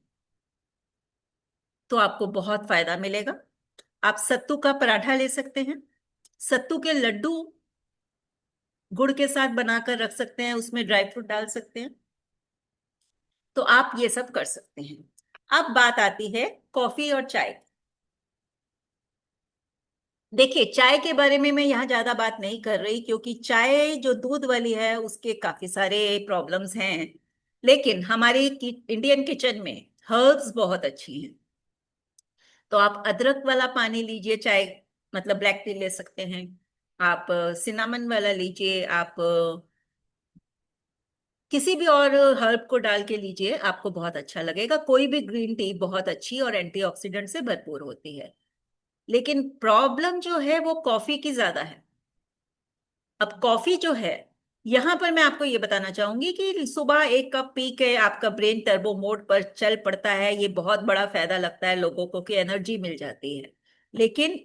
तो आपको बहुत फायदा मिलेगा। आप सत्तू का पराठा ले सकते हैं, सत्तू के लड्डू गुड़ के साथ बनाकर रख सकते हैं, उसमें ड्राई फ्रूट डाल सकते हैं, तो आप ये सब कर सकते हैं। अब बात आती है कॉफी और चाय। देखिए, चाय के बारे में मैं यहाँ ज्यादा बात नहीं कर रही, क्योंकि चाय जो दूध वाली है उसके काफी सारे प्रॉब्लम्स हैं, लेकिन हमारे इंडियन किचन में हर्ब्स बहुत अच्छी हैं। तो आप अदरक वाला पानी लीजिए, चाय मतलब ब्लैक टी ले सकते हैं। आप सिनामन वाला लीजिए, आप किसी भी और हर्ब को डाल के लीजिए, आपको बहुत अच्छा लगेगा। कोई भी ग्रीन टी बहुत अच्छी और एंटीऑक्सीडेंट से भरपूर होती है। लेकिन प्रॉब्लम जो है वो कॉफी की ज्यादा है। अब कॉफी जो है, यहां पर मैं आपको ये बताना चाहूंगी कि सुबह 1 कप पी के आपका ब्रेन टर्बो मोड पर चल पड़ता है, ये बहुत बड़ा फायदा लगता है लोगों को कि एनर्जी मिल जाती है। लेकिन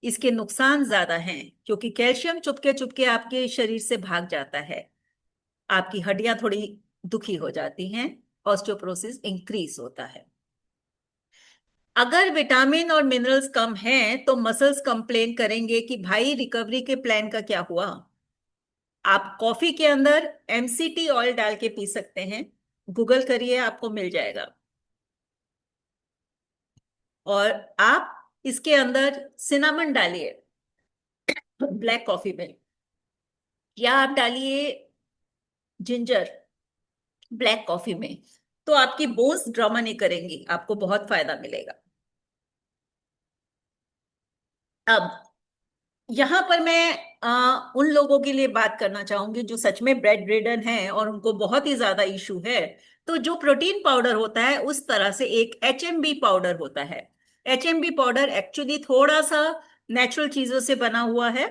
इसके नुकसान ज्यादा हैं, क्योंकि कैल्शियम चुपके चुपके आपके शरीर से भाग जाता है, आपकी हड्डियां थोड़ी दुखी हो जाती हैं, ऑस्टियोपोरोसिस इंक्रीज होता है। अगर विटामिन और मिनरल्स कम हैं तो मसल्स कंप्लेन करेंगे कि भाई रिकवरी के प्लान का क्या हुआ। आप कॉफी के अंदर एमसीटी ऑयल डाल के पी सकते हैं, गूगल करिए आपको मिल जाएगा। और आप इसके अंदर सिनामन डालिए ब्लैक कॉफी में, या आप डालिए जिंजर ब्लैक कॉफी में, तो आपकी बोन्स ड्रामा नहीं करेंगी, आपको बहुत फायदा मिलेगा। अब यहाँ पर मैं उन लोगों के लिए बात करना चाहूंगी जो सच में बेड रिडन हैं और उनको बहुत ही ज्यादा इशू है। तो जो प्रोटीन पाउडर होता है उस तरह से एक एचएमबी पाउडर होता है। एचएमबी पाउडर एक्चुअली थोड़ा सा नेचुरल चीजों से बना हुआ है।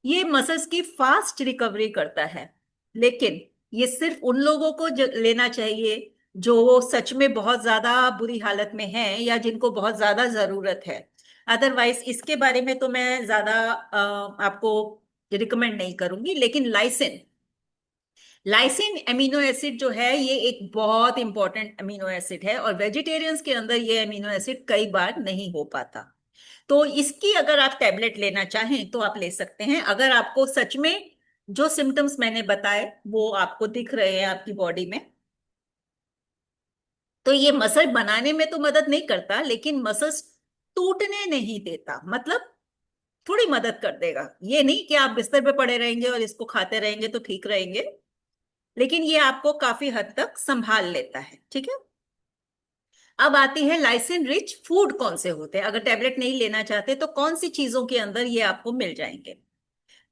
ये मसल्स की फास्ट रिकवरी करता है, लेकिन ये सिर्फ उन लोगों को लेना चाहिए जो सच में बहुत ज्यादा बुरी हालत में हैं या जिनको बहुत ज्यादा जरूरत है। अदरवाइज इसके बारे में तो मैं ज्यादा आपको रिकमेंड नहीं करूंगी। लेकिन लाइसिन, लाइसिन एमिनो एसिड जो है ये एक बहुत इंपॉर्टेंट अमीनो एसिड है, और वेजिटेरियंस के अंदर ये अमीनो एसिड कई बार नहीं हो पाता। तो इसकी अगर आप टैबलेट लेना चाहें तो आप ले सकते हैं, अगर आपको सच में जो सिम्टम्स मैंने बताए वो आपको दिख रहे हैं आपकी बॉडी में। तो ये मसल बनाने में तो मदद नहीं करता, लेकिन मसल्स टूटने नहीं देता, मतलब थोड़ी मदद कर देगा। ये नहीं कि आप बिस्तर पे पड़े रहेंगे और इसको खाते रहेंगे तो ठीक रहेंगे, लेकिन ये आपको काफी हद तक संभाल लेता है। ठीक है। अब आती है लाइसिन रिच फूड कौन से होते हैं, अगर टेबलेट नहीं लेना चाहते तो कौन सी चीजों के अंदर ये आपको मिल जाएंगे।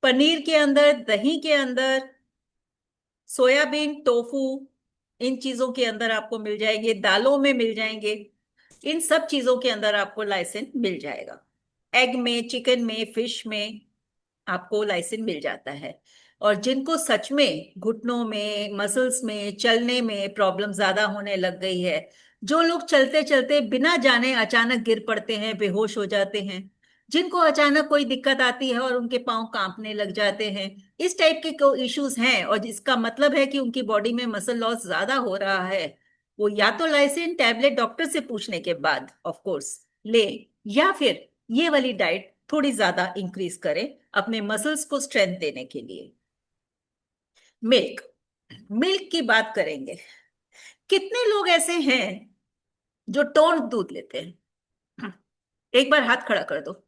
पनीर के अंदर, दही के अंदर, सोयाबीन, टोफू, इन चीजों के अंदर आपको मिल जाएंगे, दालों में मिल जाएंगे। इन सब चीजों के अंदर आपको लाइसिन मिल जाएगा। एग में, चिकन में, फिश में आपको लाइसिन मिल जाता है। और जिनको सच में घुटनों में, मसल्स में, चलने में प्रॉब्लम ज्यादा होने लग गई है, जो लोग चलते चलते बिना जाने अचानक गिर पड़ते हैं, बेहोश हो जाते हैं, जिनको अचानक कोई दिक्कत आती है और उनके पांव कांपने लग जाते हैं, इस टाइप के को इश्यूज हैं और जिसका मतलब है कि उनकी बॉडी में मसल लॉस ज्यादा हो रहा है, वो या तो लाइसिन टैबलेट डॉक्टर से पूछने के बाद ऑफ कोर्स ले, या फिर ये वाली डाइट थोड़ी ज्यादा इंक्रीज करें अपने मसल्स को स्ट्रेंथ देने के लिए। मिल्क, मिल्क की बात करेंगे। कितने लोग ऐसे हैं जो टोन दूध लेते हैं? एक बार हाथ खड़ा कर दो।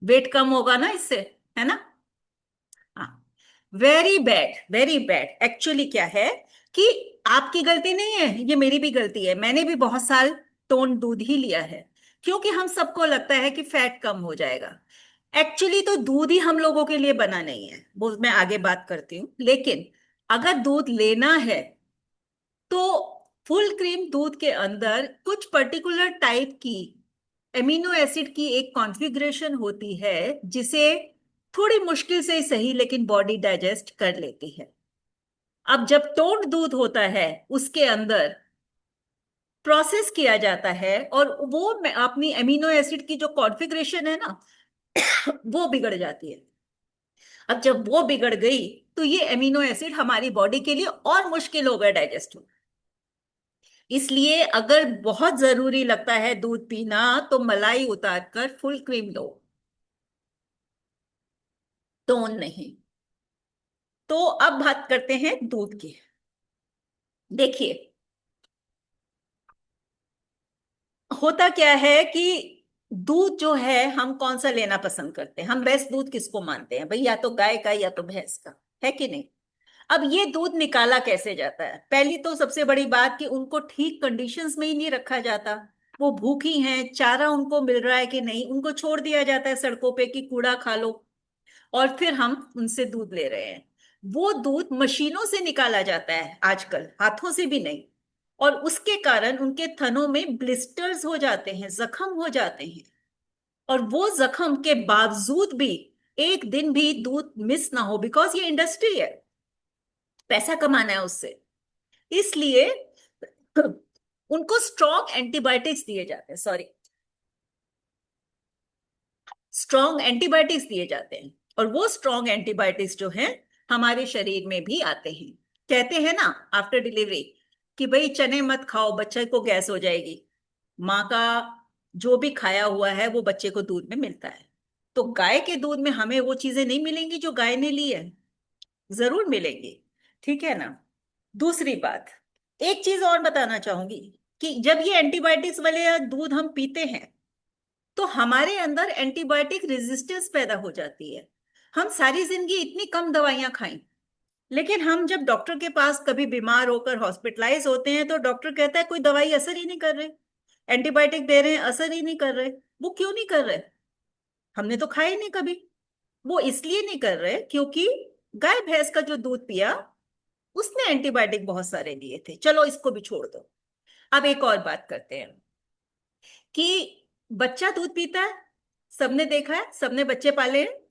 वेट कम होगा ना इससे, है ना? हाँ। Very bad, very bad. Actually क्या है कि आपकी गलती नहीं है, ये मेरी भी गलती है। मैंने भी बहुत साल टोन दूध ही लिया है, क्योंकि हम सबको लगता है कि फैट कम हो जाएगा। एक्चुअली तो दूध ही हम लोगों के लिए बना नहीं है, वो मैं आगे बात करती हूँ। लेकिन अगर दूध लेना है तो फुल क्रीम दूध के अंदर कुछ पर्टिकुलर टाइप की एमिनो एसिड की एक कॉन्फ़िगरेशन होती है, जिसे थोड़ी मुश्किल से ही सही लेकिन बॉडी डाइजेस्ट कर लेती है। अब जब टोंड दूध होता है, उसके अंदर प्रोसेस किया जाता है और वो अपनी एमिनो एसिड की जो कॉन्फ़िगरेशन है ना, वो बिगड़ जाती है। अब जब वो बिगड़ गई तो ये एमिनो एसिड हमारी बॉडी के लिए और मुश्किल हो गया डाइजेस्ट होना। इसलिए अगर बहुत जरूरी लगता है दूध पीना, तो मलाई उतार कर फुल क्रीम लो, टोन नहीं। तो अब बात करते हैं दूध की। देखिए, होता क्या है कि दूध जो है, हम कौन सा लेना पसंद करते हैं? हम बेस्ट दूध किसको मानते हैं भाई? या तो गाय का या तो भैंस का, है कि नहीं? अब ये दूध निकाला कैसे जाता है? पहली तो सबसे बड़ी बात कि उनको ठीक कंडीशंस में ही नहीं रखा जाता। वो भूखी हैं, चारा उनको मिल रहा है कि नहीं, उनको छोड़ दिया जाता है सड़कों पे कि कूड़ा खा लो, और फिर हम उनसे दूध ले रहे हैं। वो दूध मशीनों से निकाला जाता है आजकल, हाथों से भी नहीं। और उसके कारण उनके थनों में ब्लिस्टर्स हो जाते हैं, जख्म हो जाते हैं। और वो जख्म के बावजूद भी एक दिन भी दूध मिस ना हो, बिकॉज ये इंडस्ट्री है, पैसा कमाना है उससे। इसलिए उनको स्ट्रॉन्ग एंटीबायोटिक्स दिए जाते हैं, सॉरी, स्ट्रॉन्ग एंटीबायोटिक्स दिए जाते हैं। और वो स्ट्रॉन्ग एंटीबायोटिक्स जो हैं, हमारे शरीर में भी आते हैं। कहते हैं ना आफ्टर डिलीवरी कि भाई चने मत खाओ, बच्चे को गैस हो जाएगी। माँ का जो भी खाया हुआ है वो बच्चे को दूध में मिलता है। तो गाय के दूध में हमें वो चीजें नहीं मिलेंगी जो गाय ने ली है? जरूर मिलेंगी। ठीक है ना? दूसरी बात, एक चीज और बताना चाहूंगी कि जब ये एंटीबायोटिक्स वाले दूध हम पीते हैं, तो हमारे अंदर एंटीबायोटिक रेजिस्टेंस पैदा हो जाती है। हम सारी जिंदगी इतनी कम दवाइयां खाएं, लेकिन हम जब डॉक्टर के पास कभी बीमार होकर हॉस्पिटलाइज होते हैं, तो डॉक्टर कहता है कोई दवाई असर ही नहीं कर रहे, एंटीबायोटिक दे रहे हैं असर ही नहीं कर रहे। वो क्यों नहीं कर रहे? हमने तो खाया ही नहीं कभी। वो इसलिए नहीं कर रहे क्योंकि गाय भैंस का जो दूध पिया, उसने एंटीबायोटिक बहुत सारे लिए थे। चलो इसको भी छोड़ दो। अब एक और बात करते हैं कि बच्चा दूध पीता है, सबने देखा है, सबने बच्चे पाले हैं।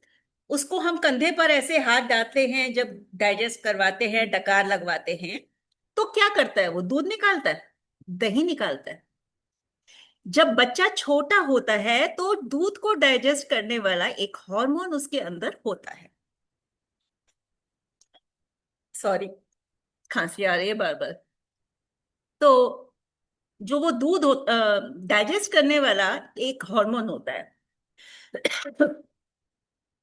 उसको हम कंधे पर ऐसे हाथ डालते हैं जब डाइजेस्ट करवाते हैं, डकार लगवाते हैं, तो क्या करता है? वो दूध निकालता है, दही निकालता है। जब बच्चा छोटा होता है तो दूध को डाइजेस्ट करने वाला एक हार्मोन उसके अंदर होता है। सॉरी, खांसी आ रही है बार बार। तो जो वो दूध डाइजेस्ट करने वाला एक हार्मोन होता है,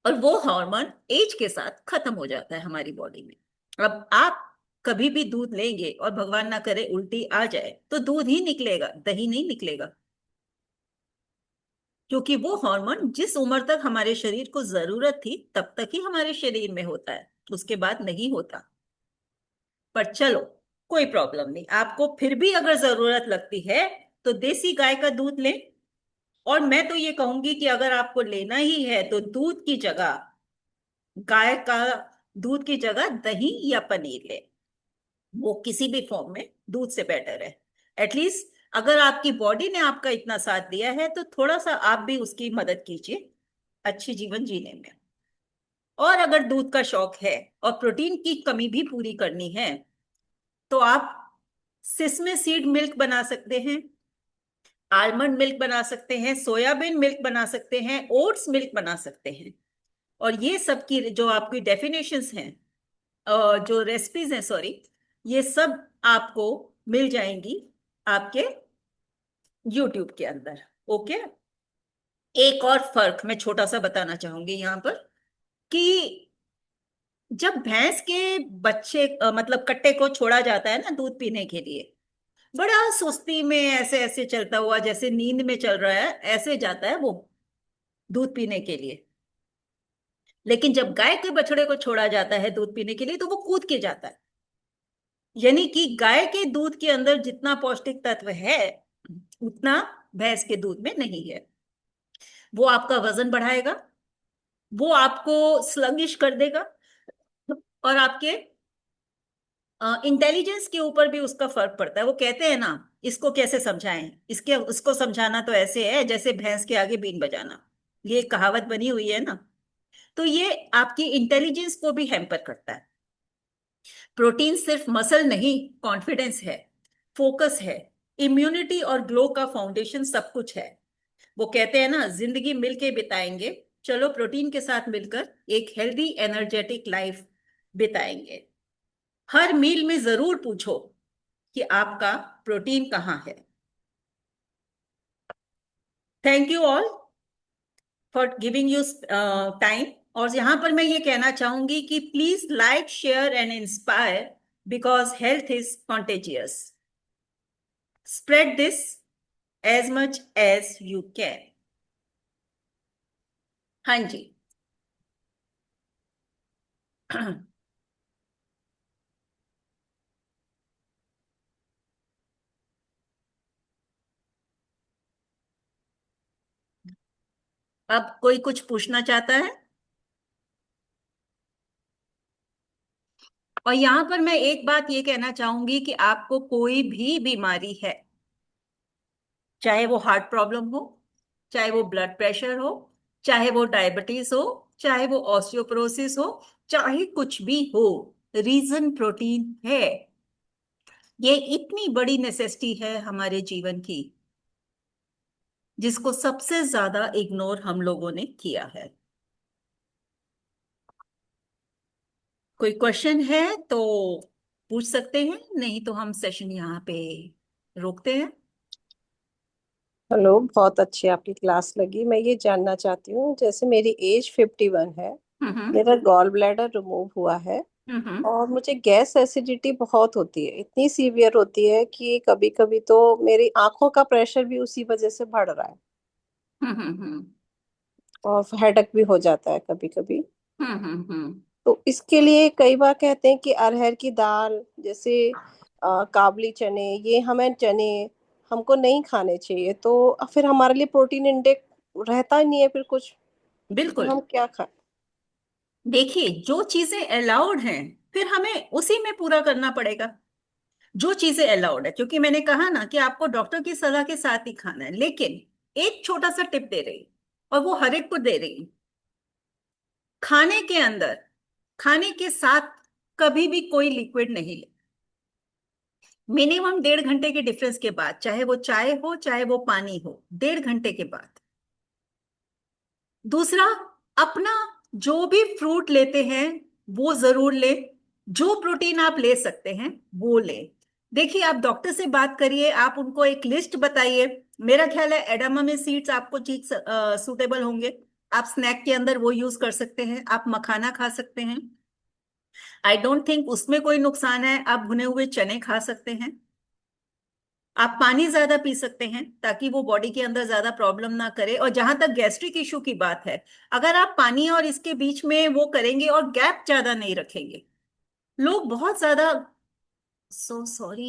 और वो हार्मोन एज के साथ खत्म हो जाता है हमारी बॉडी में। अब आप कभी भी दूध लेंगे और भगवान ना करे उल्टी आ जाए, तो दूध ही निकलेगा, दही नहीं निकलेगा। क्योंकि वो हार्मोन जिस उम्र तक हमारे शरीर को जरूरत थी तब तक ही हमारे शरीर में होता है, उसके बाद नहीं होता। पर चलो, कोई प्रॉब्लम नहीं। आपको फिर भी अगर जरूरत लगती है तो देसी गाय का दूध लें। और मैं तो ये कहूंगी कि अगर आपको लेना ही है तो दूध की जगह, गाय का दूध की जगह दही या पनीर ले। वो किसी भी फॉर्म में दूध से बेटर है। एटलीस्ट अगर आपकी बॉडी ने आपका इतना साथ दिया है, तो थोड़ा सा आप भी उसकी मदद कीजिए अच्छी जीवन जीने में। और अगर दूध का शौक है और प्रोटीन की कमी भी पूरी करनी है, तो आप सिसमे सीड मिल्क बना सकते हैं, आलमंड मिल्क बना सकते हैं, सोयाबीन मिल्क बना सकते हैं, ओट्स मिल्क बना सकते हैं। और ये सब की जो आपकी डेफिनेशंस हैं, जो रेसिपीज हैं, सॉरी, ये सब आपको मिल जाएंगी आपके यूट्यूब के अंदर। ओके। एक और फर्क मैं छोटा सा बताना चाहूंगी यहाँ पर कि जब भैंस के बच्चे मतलब कट्टे को छोड़ा जाता है ना दूध पीने के लिए, बड़ा सुस्ती में ऐसे ऐसे चलता हुआ, जैसे नींद में चल रहा है, ऐसे जाता है वो दूध पीने के लिए। लेकिन जब गाय के बछड़े को छोड़ा जाता है दूध पीने के लिए, तो वो कूद के जाता है। यानी कि गाय के दूध के अंदर जितना पौष्टिक तत्व है उतना भैंस के दूध में नहीं है। वो आपका वजन बढ़ाएगा, वो आपको स्लगिश कर देगा, और आपके इंटेलिजेंस के ऊपर भी उसका फर्क पड़ता है। वो कहते हैं ना, इसको कैसे समझाएं, इसके उसको समझाना तो ऐसे है जैसे भैंस के आगे बीन बजाना। ये एक कहावत बनी हुई है ना। तो ये आपकी इंटेलिजेंस को भी हैम्पर करता है। प्रोटीन सिर्फ मसल नहीं, कॉन्फिडेंस है, फोकस है, इम्यूनिटी और ग्लो का फाउंडेशन सब कुछ है। वो कहते हैं ना, जिंदगी मिलके बिताएंगे, चलो प्रोटीन के साथ मिलकर एक हेल्दी एनर्जेटिक लाइफ बिताएंगे। हर मील में जरूर पूछो कि आपका प्रोटीन कहाँ है। Thank you all for giving you time. और यहां पर मैं ये कहना चाहूंगी कि please like, share and inspire, because health is contagious. Spread this as much as you can. हाँ जी। अब कोई कुछ पूछना चाहता है? और यहां पर मैं एक बात ये कहना चाहूंगी कि आपको कोई भी बीमारी है, चाहे वो हार्ट प्रॉब्लम हो, चाहे वो ब्लड प्रेशर हो, चाहे वो डायबिटीज हो, चाहे वो ऑस्टियोपोरोसिस हो, चाहे कुछ भी हो, रीजन प्रोटीन है। ये इतनी बड़ी नेसेसिटी है हमारे जीवन की, जिसको सबसे ज्यादा इग्नोर हम लोगों ने किया है। कोई क्वेश्चन है तो पूछ सकते हैं, नहीं तो हम सेशन यहाँ पे रोकते हैं। हेलो, बहुत अच्छी आपकी क्लास लगी। मैं ये जानना चाहती हूँ, जैसे मेरी एज 51 है, हम्म। मेरा गॉल ब्लैडर रिमूव हुआ है हम्म। और मुझे गैस एसिडिटी बहुत होती है, इतनी सीवियर होती है कि कभी कभी तो मेरी आंखों का प्रेशर भी उसी वजह से बढ़ रहा है हम्म। हम्म। और हेडेक भी हो जाता है कभी कभी। हम्म। तो इसके लिए कई बार कहते हैं कि अरहर की दाल जैसे काबली चने, ये हमें चने हमको नहीं खाने चाहिए, तो फिर हमारे लिए प्रोटीन इंटेक रहता ही नहीं है फिर कुछ। फिर बिल्कुल। हम क्या खाएं? देखिए, जो चीजें अलाउड हैं फिर हमें उसी में पूरा करना पड़ेगा। जो चीजें अलाउड है, क्योंकि मैंने कहा ना कि आपको डॉक्टर की सलाह के साथ ही खाना है, लेकिन एक छोटा सा टिप दे रही, और वो हर एक को दे रही। खाने के अंदर, खाने के साथ कभी भी कोई लिक्विड नहीं ले। मिनिमम 1.5 घंटे के डिफरेंस के बाद, चाहे वो चाय हो चाहे वो पानी हो, 1.5 घंटे के बाद। दूसरा, अपना जो भी फ्रूट लेते हैं वो जरूर ले। जो प्रोटीन आप ले सकते हैं वो ले। देखिए, आप डॉक्टर से बात करिए, आप उनको एक लिस्ट बताइए। मेरा ख्याल है एडामामे सीड्स आपको चीज सूटेबल होंगे। आप स्नैक के अंदर वो यूज कर सकते हैं, आप मखाना खा सकते हैं। आई डोंट थिंक उसमें कोई नुकसान है। आप भुने हुए चने खा सकते हैं। आप पानी ज्यादा पी सकते हैं ताकि वो बॉडी के अंदर ज्यादा प्रॉब्लम ना करे। और जहां तक गैस्ट्रिक इशू की बात है, अगर आप पानी और इसके बीच में वो करेंगे और गैप ज्यादा नहीं रखेंगे, लोग बहुत ज्यादा, सो सॉरी।